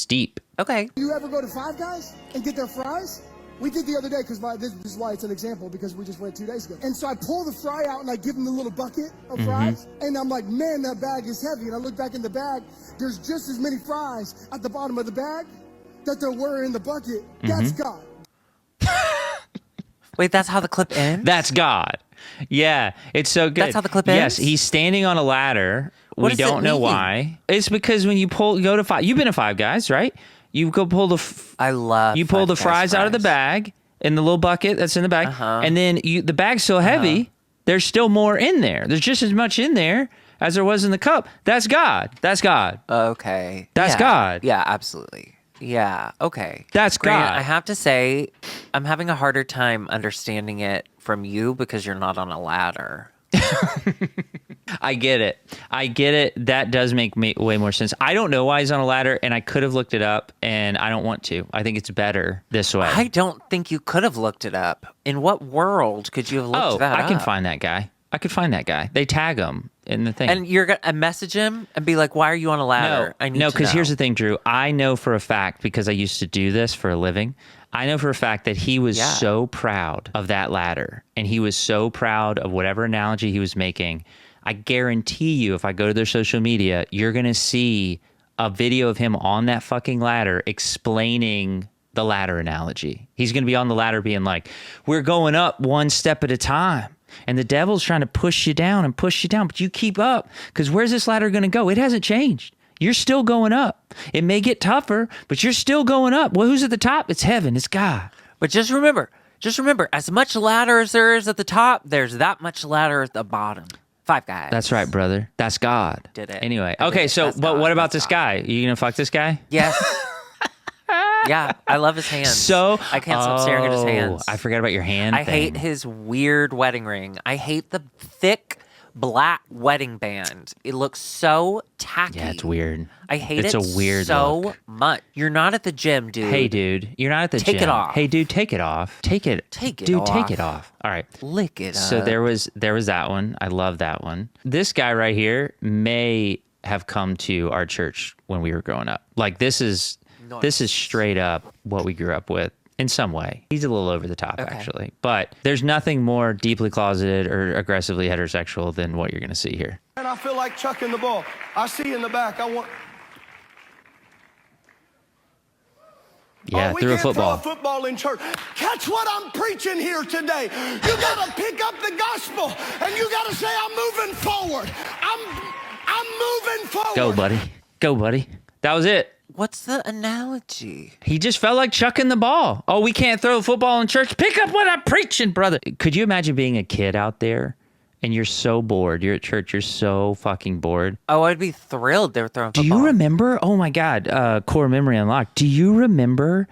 deep. Okay. You ever go to Five Guys and get their fries? We did the other day because this is why it's an example because we just went 2 days ago. And so I pull the fry out and I give him the little bucket of fries. And I'm like, man, that bag is heavy. And I look back in the bag. There's just as many fries at the bottom of the bag that there were in the bucket. That's God. Wait, that's how the clip ends? That's God. Yeah, it's so good. That's how the clip Yes, ends? he's standing on a ladder. What We does it don't know mean? why. It's because when you go to Five, you've been to Five Guys, right? You go pull I love you pull Five the Guys fries out of the bag in the little bucket that's in the bag, and then the bag's so heavy, there's still more in there. There's just as much in there as there was in the cup. That's God. That's God. Okay. That's Yeah. God. Yeah, absolutely. Yeah, okay. That's Grant, God. I have to say, I'm having a harder time understanding it from you because you're not on a ladder. I get it. That does make way more sense. I don't know why he's on a ladder, and I could have looked it up, and I don't want to. I think it's better this way. I don't think you could have looked it up. In what world could you have looked that up? I can find that guy. They tag him in the thing. And you're going to message him and be like, why are you on a ladder? I need no, to because know. here's the thing, Drew. I know for a fact, because I used to do this for a living, I know for a fact that he was so proud of that ladder, and he was so proud of whatever analogy he was making. I guarantee you, if I go to their social media, you're going to see a video of him on that fucking ladder explaining the ladder analogy. He's going to be on the ladder being like, we're going up one step at a time. And the devil's trying to push you down, but you keep up. Because where's this ladder going to go? It hasn't changed. You're still going up. It may get tougher, but you're still going up. Well, who's at the top? It's heaven. It's God. But just remember, as much ladder as there is at the top, there's that much ladder at the bottom. Five Guys. That's right, brother. That's God. Did it. Anyway. I did Okay, it. so, That's but God. what about That's this God. guy? You going to fuck this guy? Yes. Yeah, I love his hands. So I can't stop staring at his hands. I forgot about your hand I thing. hate his weird wedding ring. I hate the thick black wedding band. It looks so tacky. Yeah, it's weird. I hate it's it a weird so look. much. You're not at the gym, dude. Hey, dude, you're not at the gym. Take it off. Hey, dude, take it off. Take it. Dude, take off. it off. All right. Lick it up. So there was that one. I love that one. This guy right here may have come to our church when we were growing up. Like this is straight up what we grew up with in some way. He's a little over the top actually, but there's nothing more deeply closeted or aggressively heterosexual than what you're going to see here. And I feel like chucking the ball. I see in the back. Yeah, we threw a can't football. Throw a football in church. Catch what I'm preaching here today. You gotta pick up the gospel and you gotta say, I'm moving forward. I'm moving forward. Go, buddy. Go, buddy. That was it. What's the analogy? He just felt like chucking the ball. Oh, we can't throw a football in church. Pick up what I'm preaching, brother. Could you imagine being a kid out there and you're so bored. You're at church. You're so fucking bored. Oh, I'd be thrilled they were throwing Do football. you remember? Oh my God, core memory unlocked. Do you remember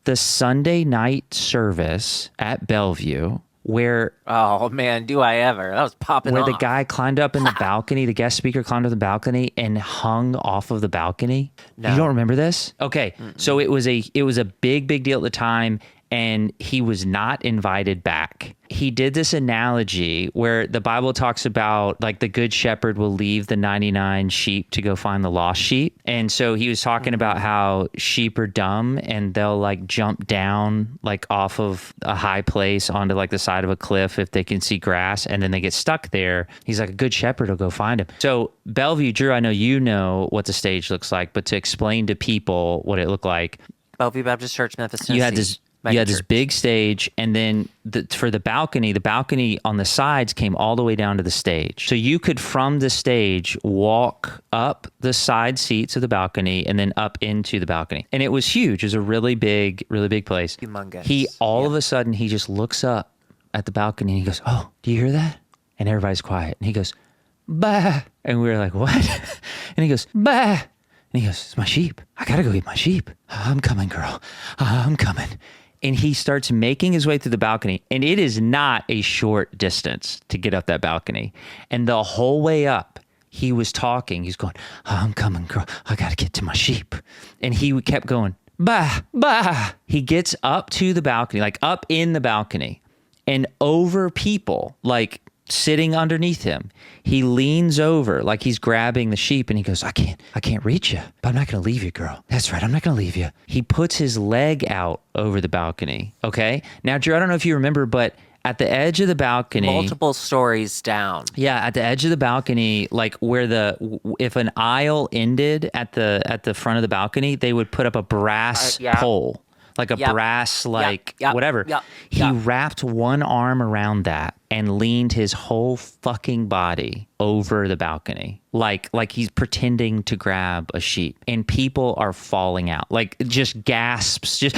the Sunday night service at Bellevue where Oh, man, do I ever. That was popping where off. the guy climbed up in the balcony, the guest speaker climbed up the balcony and hung off of the balcony? No. You don't remember this? Okay. So it was a big deal at the time, and he was not invited back. He did this analogy where the Bible talks about like the good shepherd will leave the 99 sheep to go find the lost sheep. And so he was talking about how sheep are dumb and they'll like jump down like off of a high place onto like the side of a cliff if they can see grass, and then they get stuck there. He's like, a good shepherd will go find him. So Bellevue, Drew, I know you know what the stage looks like, but to explain to people what it looked like, Bellevue Baptist Church, Memphis, Tennessee. you had this big stage, and then for the balcony on the sides came all the way down to the stage. So you could, from the stage, walk up the side seats of the balcony and then up into the balcony. And it was huge. It was a really big place. Humongous. He, all of a sudden, he just looks up at the balcony and he goes, oh, do you hear that? And everybody's quiet. And he goes, bah. And we were like, what? And he goes, bah. And he goes, it's my sheep. I got to go get my sheep. I'm coming, girl. I'm coming. And he starts making his way through the balcony. And it is not a short distance to get up that balcony. And the whole way up, he was talking. He's going, I'm coming, girl. I got to get to my sheep. And he kept going, bah, bah. He gets up to the balcony, like up in the balcony, and over people, like sitting underneath him. He leans over like he's grabbing the sheep, and he goes, I can't reach you, but I'm not going to leave you, girl. That's right. I'm not going to leave you. He puts his leg out over the balcony. Okay. Now, Drew, I don't know if you remember, but at the edge of the balcony, multiple stories down. yeah, at the edge of the balcony, like where if an aisle ended at the front of the balcony, they would put up a brass pole, like a brass, whatever. He wrapped one arm around that and leaned his whole fucking body over the balcony, like he's pretending to grab a sheep, and people are falling out, like just gasps, just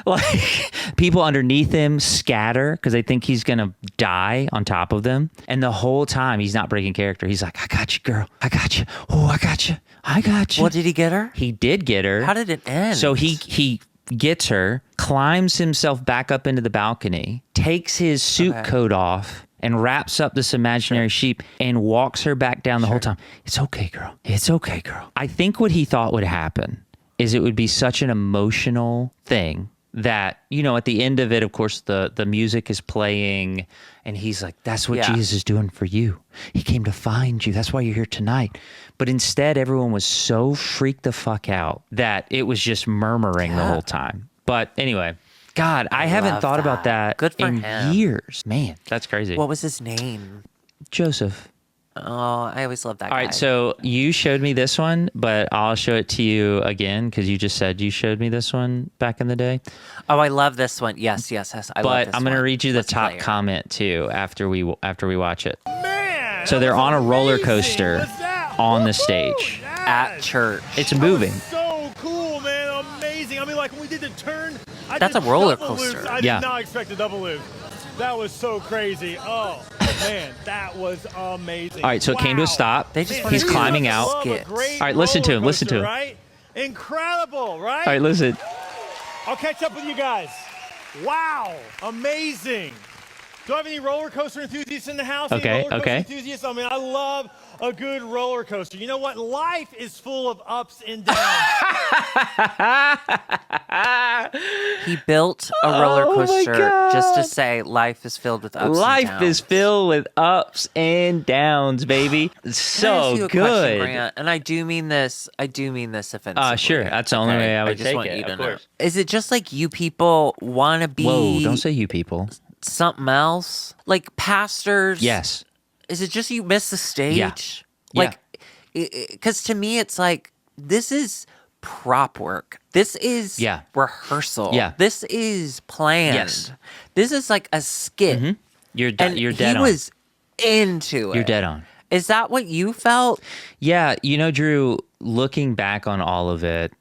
like people underneath him scatter because they think he's gonna die on top of them. And the whole time he's not breaking character. He's like, I got you, girl. I got you. Oh, I got you. I got you. Well, did he get her? He did get her. How did it end? So he gets her, climbs himself back up into the balcony, takes his suit coat off, and wraps up this imaginary sheep and walks her back down the whole time. It's okay, girl. It's okay, girl. I think what he thought would happen is it would be such an emotional thing that, you know, at the end of it, of course, the music is playing, and he's like, that's what Jesus is doing for you. He came to find you. That's why you're here tonight. But instead, everyone was so freaked the fuck out that it was just murmuring the whole time. But anyway, God, I haven't thought about that Good for in him. years. Man, that's crazy. What was his name? Joseph. Oh, I always loved that guy. All right, so you showed me this one, but I'll show it to you again because you just said you showed me this one back in the day. Oh, I love this one. Yes. I love this But I'm going to one. read you the Let's top play it. comment too after we watch it. Man, So that they're was on a roller amazing. coaster What's that? on the Woohoo! stage. Yes. At church. It's moving. So cool, man. Amazing. I mean, like when we did the turn, That's a did roller double coaster. loops. I Yeah. did not expect a double loop. That was so crazy. Oh, man, that was amazing. All right, so it came to a Wow. stop. They just Man, wanted He's to who climbing doesn't out. love a Skits. great All right, listen to him, roller listen to coaster, him. Right? Incredible, right? All right, listen. I'll catch up with you guys. Wow, amazing. Do I have any roller coaster enthusiasts in the house? Any Okay, roller coaster okay. enthusiasts? I mean, I love a good roller coaster. You know what? Life is full of ups and downs. He built a roller Oh my coaster God. just to say life is filled with ups and Life downs. is filled with ups and downs, baby. Can I ask So you a question, good. Grant? And I do mean this offensively. Sure. That's the only way I would just take want it, you to of know. course. Is it just like you people want to be Whoa, don't say you people. something else? Like pastors? Yes. Is it just you miss the stage? Yeah. Like, because to me, it's like, this is prop work. This is rehearsal. Yeah. This is planned. Yes. This is like a skit. You're And you're dead he on. was into it. You're dead on. Is that what you felt? Yeah, you know, Drew, looking back on all of it,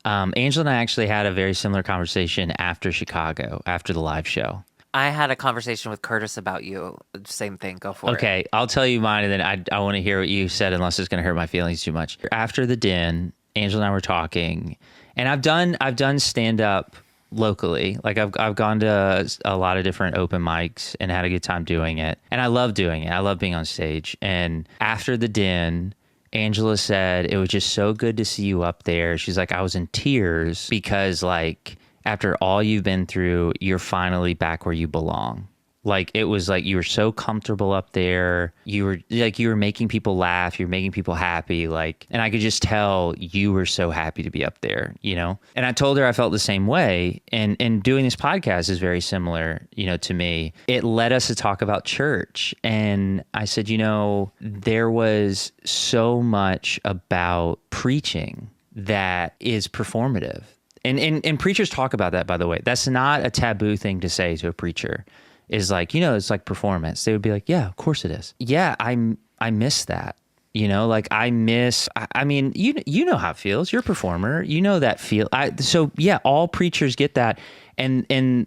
Angela and I actually had a very similar conversation after Chicago, after the live show. I had a conversation with Curtis about you. Same thing. Go for it. Okay, I'll tell you mine, and then I want to hear what you said, unless it's going to hurt my feelings too much. After the din, Angela and I were talking, and I've done stand up locally. Like I've gone to a lot of different open mics and had a good time doing it, and I love doing it. I love being on stage. And after the din, Angela said it was just so good to see you up there. She's like, I was in tears because like after all you've been through, you're finally back where you belong. Like it was like you were so comfortable up there. You were making people laugh. You're making people happy. Like, and I could just tell you were so happy to be up there, you know? And I told her I felt the same way. And doing this podcast is very similar, you know, to me. It led us to talk about church. And I said, you know, there was so much about preaching that is performative. And preachers talk about that, by the way. That's not a taboo thing to say to a preacher. Is like, you know, it's like performance. They would be like, yeah, of course it is. Yeah, I miss that. You know, like I mean, you know how it feels. You're a performer. You know that feel. So yeah, all preachers get that. And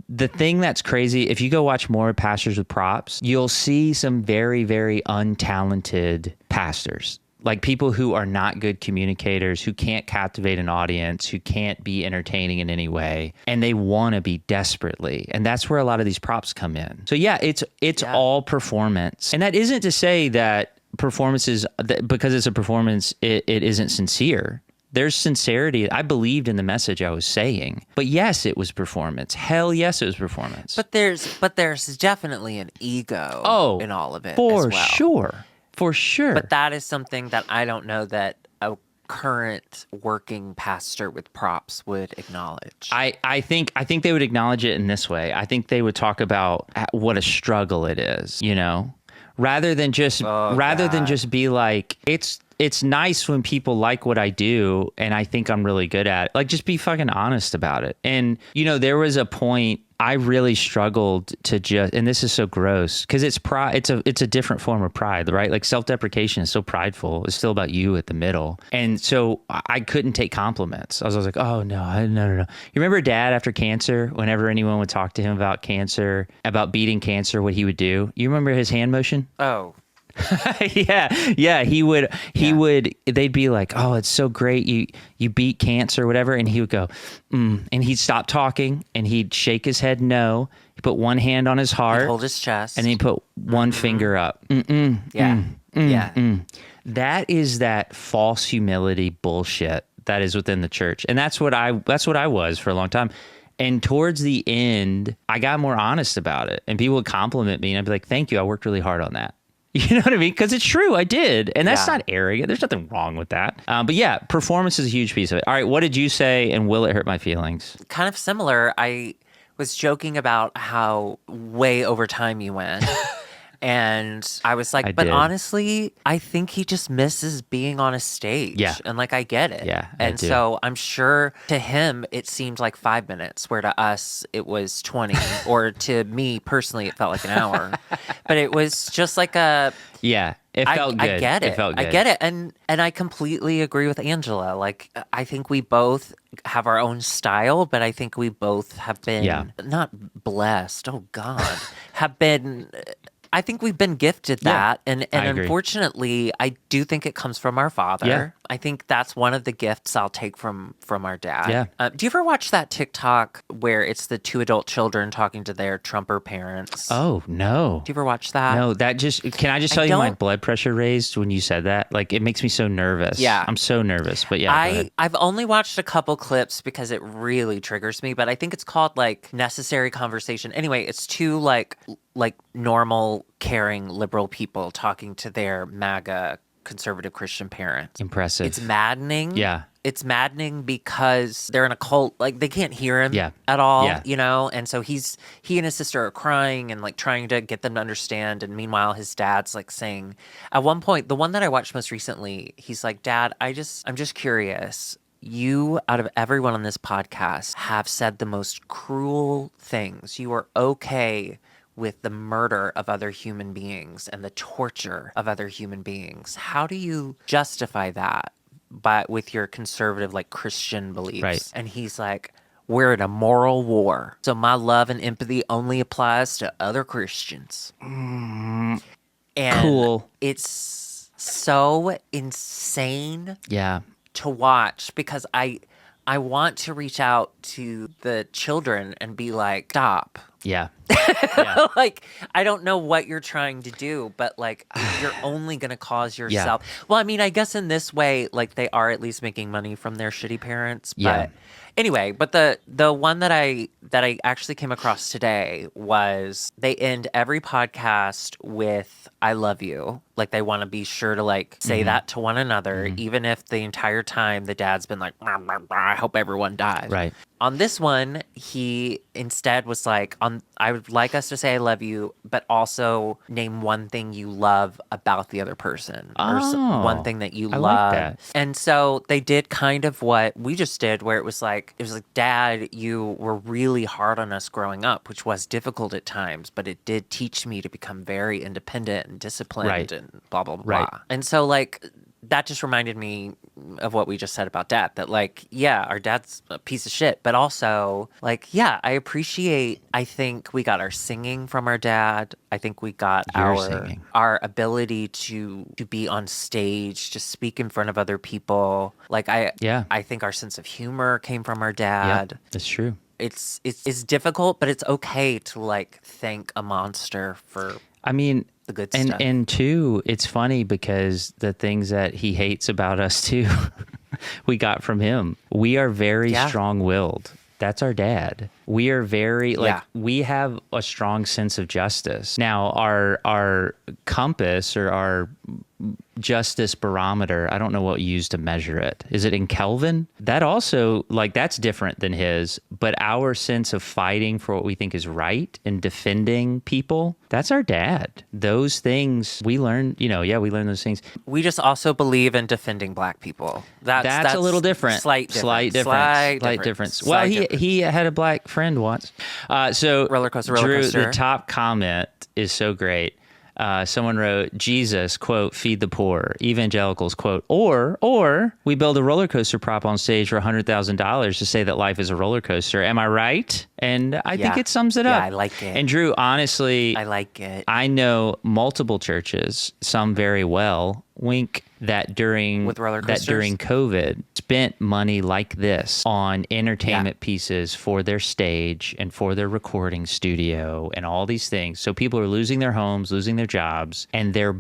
the thing that's crazy, if you go watch more Pastors with Props, you'll see some very, very untalented pastors. Like people who are not good communicators, who can't captivate an audience, who can't be entertaining in any way, and they want to be desperately. And that's where a lot of these props come in. So yeah, it's all performance. And that isn't to say that performances, because it's a performance, it isn't sincere. There's sincerity. I believed in the message I was saying. But yes, it was performance. Hell yes, it was performance. But there's definitely an ego in all of it for as well. Sure. For sure. But that is something that I don't know that a current working pastor with props would acknowledge. I think they would acknowledge it in this way. I think they would talk about what a struggle it is, you know, rather than just be like, it's nice when people like what I do and I think I'm really good at it. Like, just be fucking honest about it. And, you know, there was a point I really struggled to just, and this is so gross because it's pride. It's a different form of pride, right? Like self-deprecation is so prideful. It's still about you at the middle. And so I couldn't take compliments. I was like, oh no. You remember Dad after cancer, whenever anyone would talk to him about cancer, about beating cancer, what he would do? You remember his hand motion? Oh, yeah. He would, they'd be like, oh, it's so great. You beat cancer or whatever. And he would go, and he'd stop talking and he'd shake his head. No, he put one hand on his heart, he'd hold his chest, and then he put one finger up. That is that false humility bullshit that is within the church. And that's what I was for a long time. And towards the end, I got more honest about it and people would compliment me and I'd be like, thank you. I worked really hard on that. You know what I mean? Because it's true. I did. And that's not arrogant. There's nothing wrong with that. But yeah, performance is a huge piece of it. All right. What did you say? And will it hurt my feelings? Kind of similar. I was joking about how way over time you went. And I was like, but honestly, I think he just misses being on a stage. Yeah. And like, I get it. Yeah. And so I'm sure to him, it seemed like 5 minutes, where to us, it was 20. Or to me personally, it felt like an hour. But it was just like a... Yeah. It felt good. I get it. It felt good. I get it. And I completely agree with Angela. Like, I think we both have our own style, but I think we both have been not blessed. Oh God. have been... I think we've been gifted that. And unfortunately, I do think it comes from our father. Yeah. I think that's one of the gifts I'll take from our dad. Yeah. Do you ever watch that TikTok where it's the two adult children talking to their Trumper parents? Oh, no. Do you ever watch that? No, can I just tell you my blood pressure raised when you said that? Like, it makes me so nervous. Yeah. I'm so nervous, but yeah. I've only watched a couple clips because it really triggers me, but I think it's called like Necessary Conversation. Anyway, it's two like normal, caring, liberal people talking to their MAGA conservative Christian parents. Impressive. It's maddening. Yeah. It's maddening because they're in a cult. Like, they can't hear him at all, you know? And so he and his sister are crying and like trying to get them to understand. And meanwhile, his dad's like saying, at one point, the one that I watched most recently, he's like, Dad, I'm just curious. You, out of everyone on this podcast, have said the most cruel things. You are okay with the murder of other human beings and the torture of other human beings. How do you justify that with your conservative, like, Christian beliefs? Right. And he's like, we're in a moral war. So my love and empathy only applies to other Christians. And Cool. it's so insane Yeah. to watch because I want to reach out to the children and be like, stop. Yeah. Like, I don't know what you're trying to do, but like, you're only going to cause yourself. Well, I mean, I guess in this way, like, they are at least making money from their shitty parents. But Yeah. anyway, but the one that I actually came across today was they end every podcast with "I love you." Like, they want to be sure to like say that to one another, even if the entire time the dad's been like, "Rah, rah, rah, I hope everyone dies." Right. On this one, he instead was like, I would like us to say I love you, but also name one thing you love about the other person. Or one thing that you I love. like that. And so they did kind of what we just did, where it was like, Dad, you were really hard on us growing up, which was difficult at times, but it did teach me to become very independent and disciplined Right. and blah, blah, blah. Right. And so like, that just reminded me of what we just said about Dad, that like, yeah, our dad's a piece of shit, but also like, yeah, I think we got our singing from our dad. I think we got Your singing. our ability to be on stage, to speak in front of other people. Like I think our sense of humor came from our dad. Yeah, that's true. It's difficult, but it's okay to like thank a monster for I mean, the good stuff. And two, it's funny because the things that he hates about us too, we got from him. We are very strong-willed. That's our dad. We are very we have a strong sense of justice. Now our compass or our justice barometer, I don't know what you use to measure it. Is it in Kelvin? That also, like, that's different than his, but our sense of fighting for what we think is right and defending people, that's our dad. Those things we learned, we learn those things. We just also believe in defending black people. That's a little different. Slight difference. Well, he had a black friend once. So roller coaster. Drew, the top comment is so great. Someone wrote, Jesus, quote, feed the poor. Evangelicals, quote, or we build a roller coaster prop on stage for $100,000 to say that life is a roller coaster. Am I right? And I think it sums it up. Yeah, I like it. And Drew, honestly, I like it. I know multiple churches, some very well, wink, that during With roller coasters? that during COVID spent money like this on entertainment pieces for their stage and for their recording studio and all these things. So people are losing their homes, losing their jobs, and they're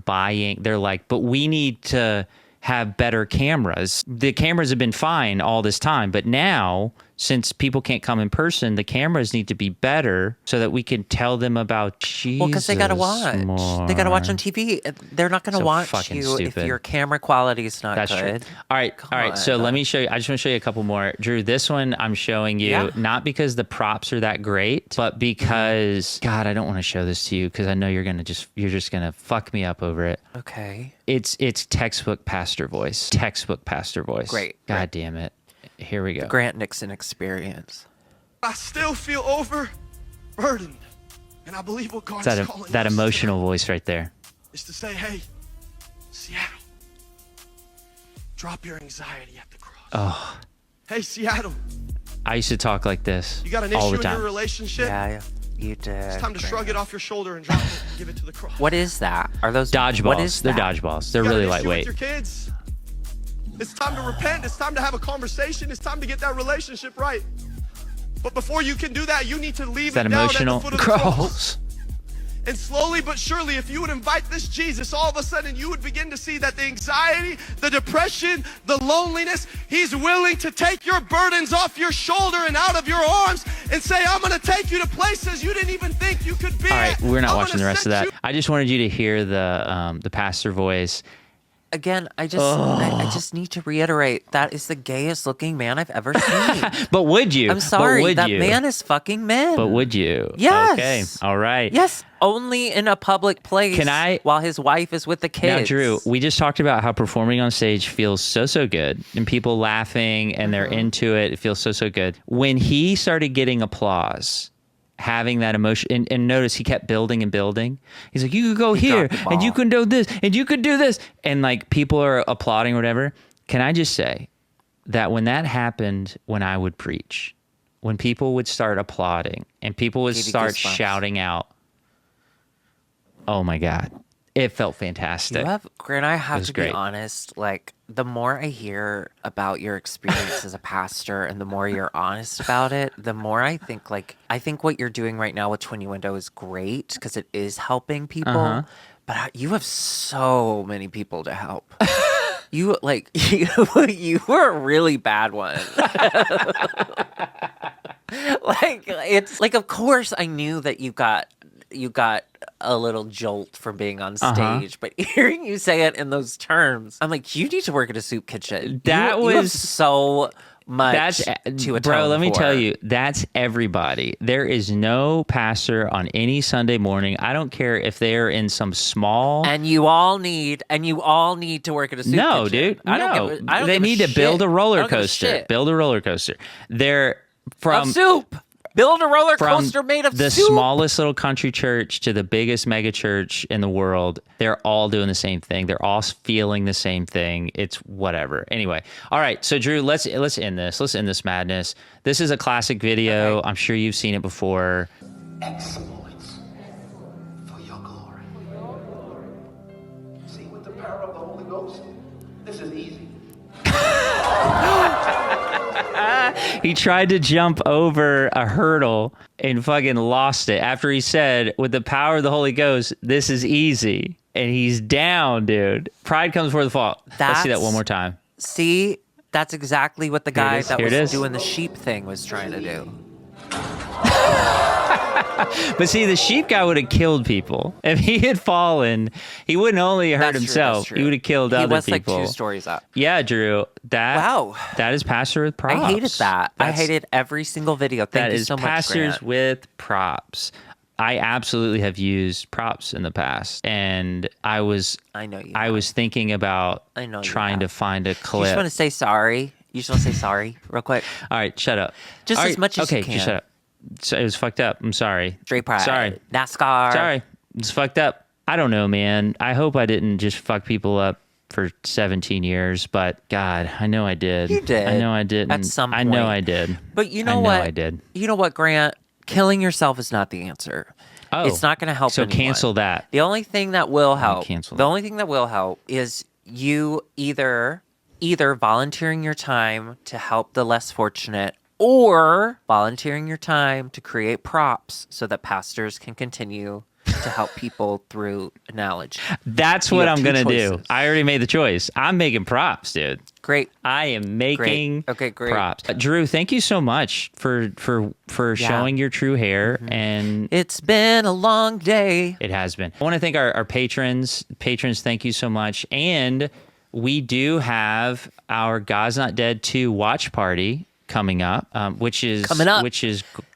like, but we need to have better cameras. The cameras have been fine all this time, but now, since people can't come in person, the cameras need to be better so that we can tell them about Jesus. Well, because they gotta watch. more. They gotta watch on TV. They're not gonna So watch fucking you stupid. if your camera quality is not That's good. true. All right. So let me show you. I just want to show you a couple more. Drew, this one I'm showing you, not because the props are that great, but because, God, I don't want to show this to you because I know you're just going to fuck me up over it. Okay. It's textbook pastor voice. Textbook pastor voice. Great. God damn it. Here we go. Grant Nixon experience. I still feel overburdened. And I believe what God is calling That us emotional voice right there. is to say, hey, Seattle, drop your anxiety at the cross. Oh, Hey, Seattle, I used to talk like this you got an all issue the in time. your relationship? Yeah, you did. It's time to shrug it off your shoulder and drop it and give it to the cross. What is that? Are those Dodgeballs. What is They're that? dodgeballs. They're You got really an issue lightweight. with your kids? It's time to repent. It's time to have a conversation. It's time to get that relationship right. But before you can do that, you need to leave Is that it down emotional? at the foot of the cross. Cross. And slowly but surely, if you would invite this Jesus, all of a sudden you would begin to see that the anxiety, the depression, the loneliness, he's willing to take your burdens off your shoulder and out of your arms and say, I'm going to take you to places you didn't even think you could be All right, at. we're not I'm watching gonna the rest of set that. I just wanted you to hear the pastor voice. Again, I just need to reiterate, that is the gayest looking man I've ever seen. But would you? I'm sorry, But would that you? man is fucking men. But would you? Yes. Okay. All right. Yes, only in a public place. Can I- While his wife is with the kids. Now, Drew, we just talked about how performing on stage feels so good, and people laughing and they're into it. It feels so good. When he started getting applause, having that emotion, and notice he kept building and building. He's like, you could go here, dropped the and you ball. can do this, and you could do this, and like people are applauding or whatever. Can I just say that when that happened, when I would preach, when people would start applauding and people would Gave you start goosebumps. shouting out, oh my God, it felt fantastic. Grant, I have was to be great. honest. Like, the more I hear about your experience as a pastor and the more you're honest about it, the more I think what you're doing right now with Twinnuendo is great because it is helping people. Uh-huh. But you have so many people to help. You were a really bad one. It's like, of course I knew that you got a little jolt from being on stage, but hearing you say it in those terms, I'm like, you need to work at a soup kitchen. You have so much to atone bro, let me for. tell you, that's everybody. There is no pastor on any Sunday morning. I don't care if they're in some small. And you all need to work at a soup kitchen. No, dude. I don't They give need to shit. build a I roller don't give a coaster. shit. Build a roller coaster. They're from Of soup. Build a roller from coaster made of the soup. smallest little country church to the biggest mega church in the world. They're all doing the same thing. They're all feeling the same thing. It's whatever. Anyway, all right. So Drew, let's end this. Let's end this madness. This is a classic video. Okay. I'm sure you've seen it before. Exploits for your glory. See, with the power of the Holy Ghost, this is easy. He tried to jump over a hurdle and fucking lost it after he said, with the power of the Holy Ghost, this is easy. And he's down, dude. Pride comes before the fall. Let's see that one more time. See, that's exactly what the Here it guy is, that here it was is. doing the sheep thing was trying to do. But see, the sheep guy would have killed people. If he had fallen, he wouldn't only hurt That's true, himself, that's true. he would have killed other He was people. like 2 stories up. Yeah, Drew. Wow. That is pastor with props. I hated that. I That's- hated every single video. Thank That you is so much, pastors Grant. with props. I absolutely have used props in the past, and I was I know you. I was thinking about I know you trying to have. find a You just clip. want to say sorry. You just want to say sorry real quick. All right, shut up. Just All as right, much as you okay, can. just shut up. So it was fucked up. I'm sorry. Straight pride. Sorry. NASCAR. Sorry. It's fucked up. I don't know, man. I hope I didn't just fuck people up for 17 years, but God, I know I did. You did. I know I didn't. At some I know point. I did. But you know I know what? I did. You know what, Grant? Killing yourself is not the answer. Oh, It's not going to help So anyone. cancel that. The only thing that will help. cancel The that. only thing that will help is you either volunteering your time to help the less fortunate, or volunteering your time to create props so that pastors can continue to help people through knowledge. That's You what have I'm 2 going to do. choices. I already made the choice. I'm making props, dude. Great. I am making Okay, great. props. Drew, thank you so much for showing your true hair, Mm-hmm. and It's been a long day. it has been. I want to thank our patrons. Patrons, thank you so much. And we do have our God's Not Dead 2 watch party coming up, which is Coming up.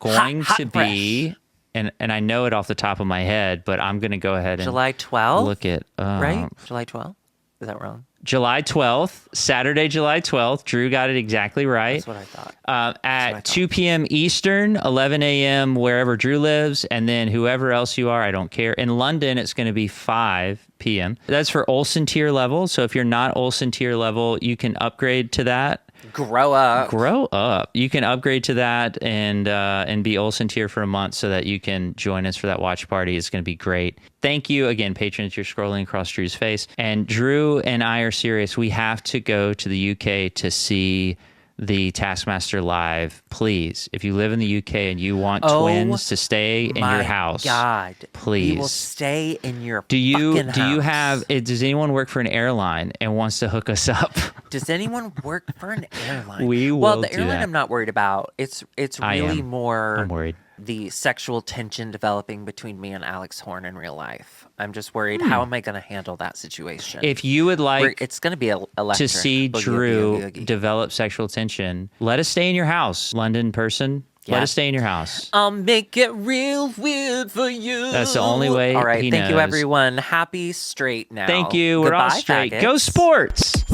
going Hot to be, and I know it off the top of my head, but I'm going to go ahead and July 12th, look it up. right? July 12th? Is that wrong? July 12th, Saturday, July 12th. Drew got it exactly right. That's what I thought. At thought. 2 p.m. Eastern, 11 a.m. wherever Drew lives, and then whoever else you are, I don't care. In London, it's going to be 5 p.m. That's for Olsen tier level. So if you're not Olsen tier level, you can upgrade to that. Grow up. Grow up. You can upgrade to that and be Olsen tier for a month so that you can join us for that watch party. It's going to be great. Thank you again, patrons. You're scrolling across Drew's face. And Drew and I are serious. We have to go to the UK to see the Taskmaster live. Please, if you live in the UK and you want twins to stay in your house, God, please. we will stay in your Do you fucking house. does anyone work for an airline and wants to hook us up? Does anyone work for an airline? We Well, will the do airline that. I'm not worried about. It's I really am. more I'm worried. the sexual tension developing between me and Alex Horn in real life. I'm just worried. How am I going to handle that situation? If you would like It's going to be electric. to see Boogie, Drew boogie, boogie. develop sexual tension, let us stay in your house, London person. Let Yeah. us stay in your house. I'll make it real weird for you. That's the only way All right, he thank you, knows. everyone. Happy straight now. Thank you. We're all Goodbye, straight. faggots. Go sports.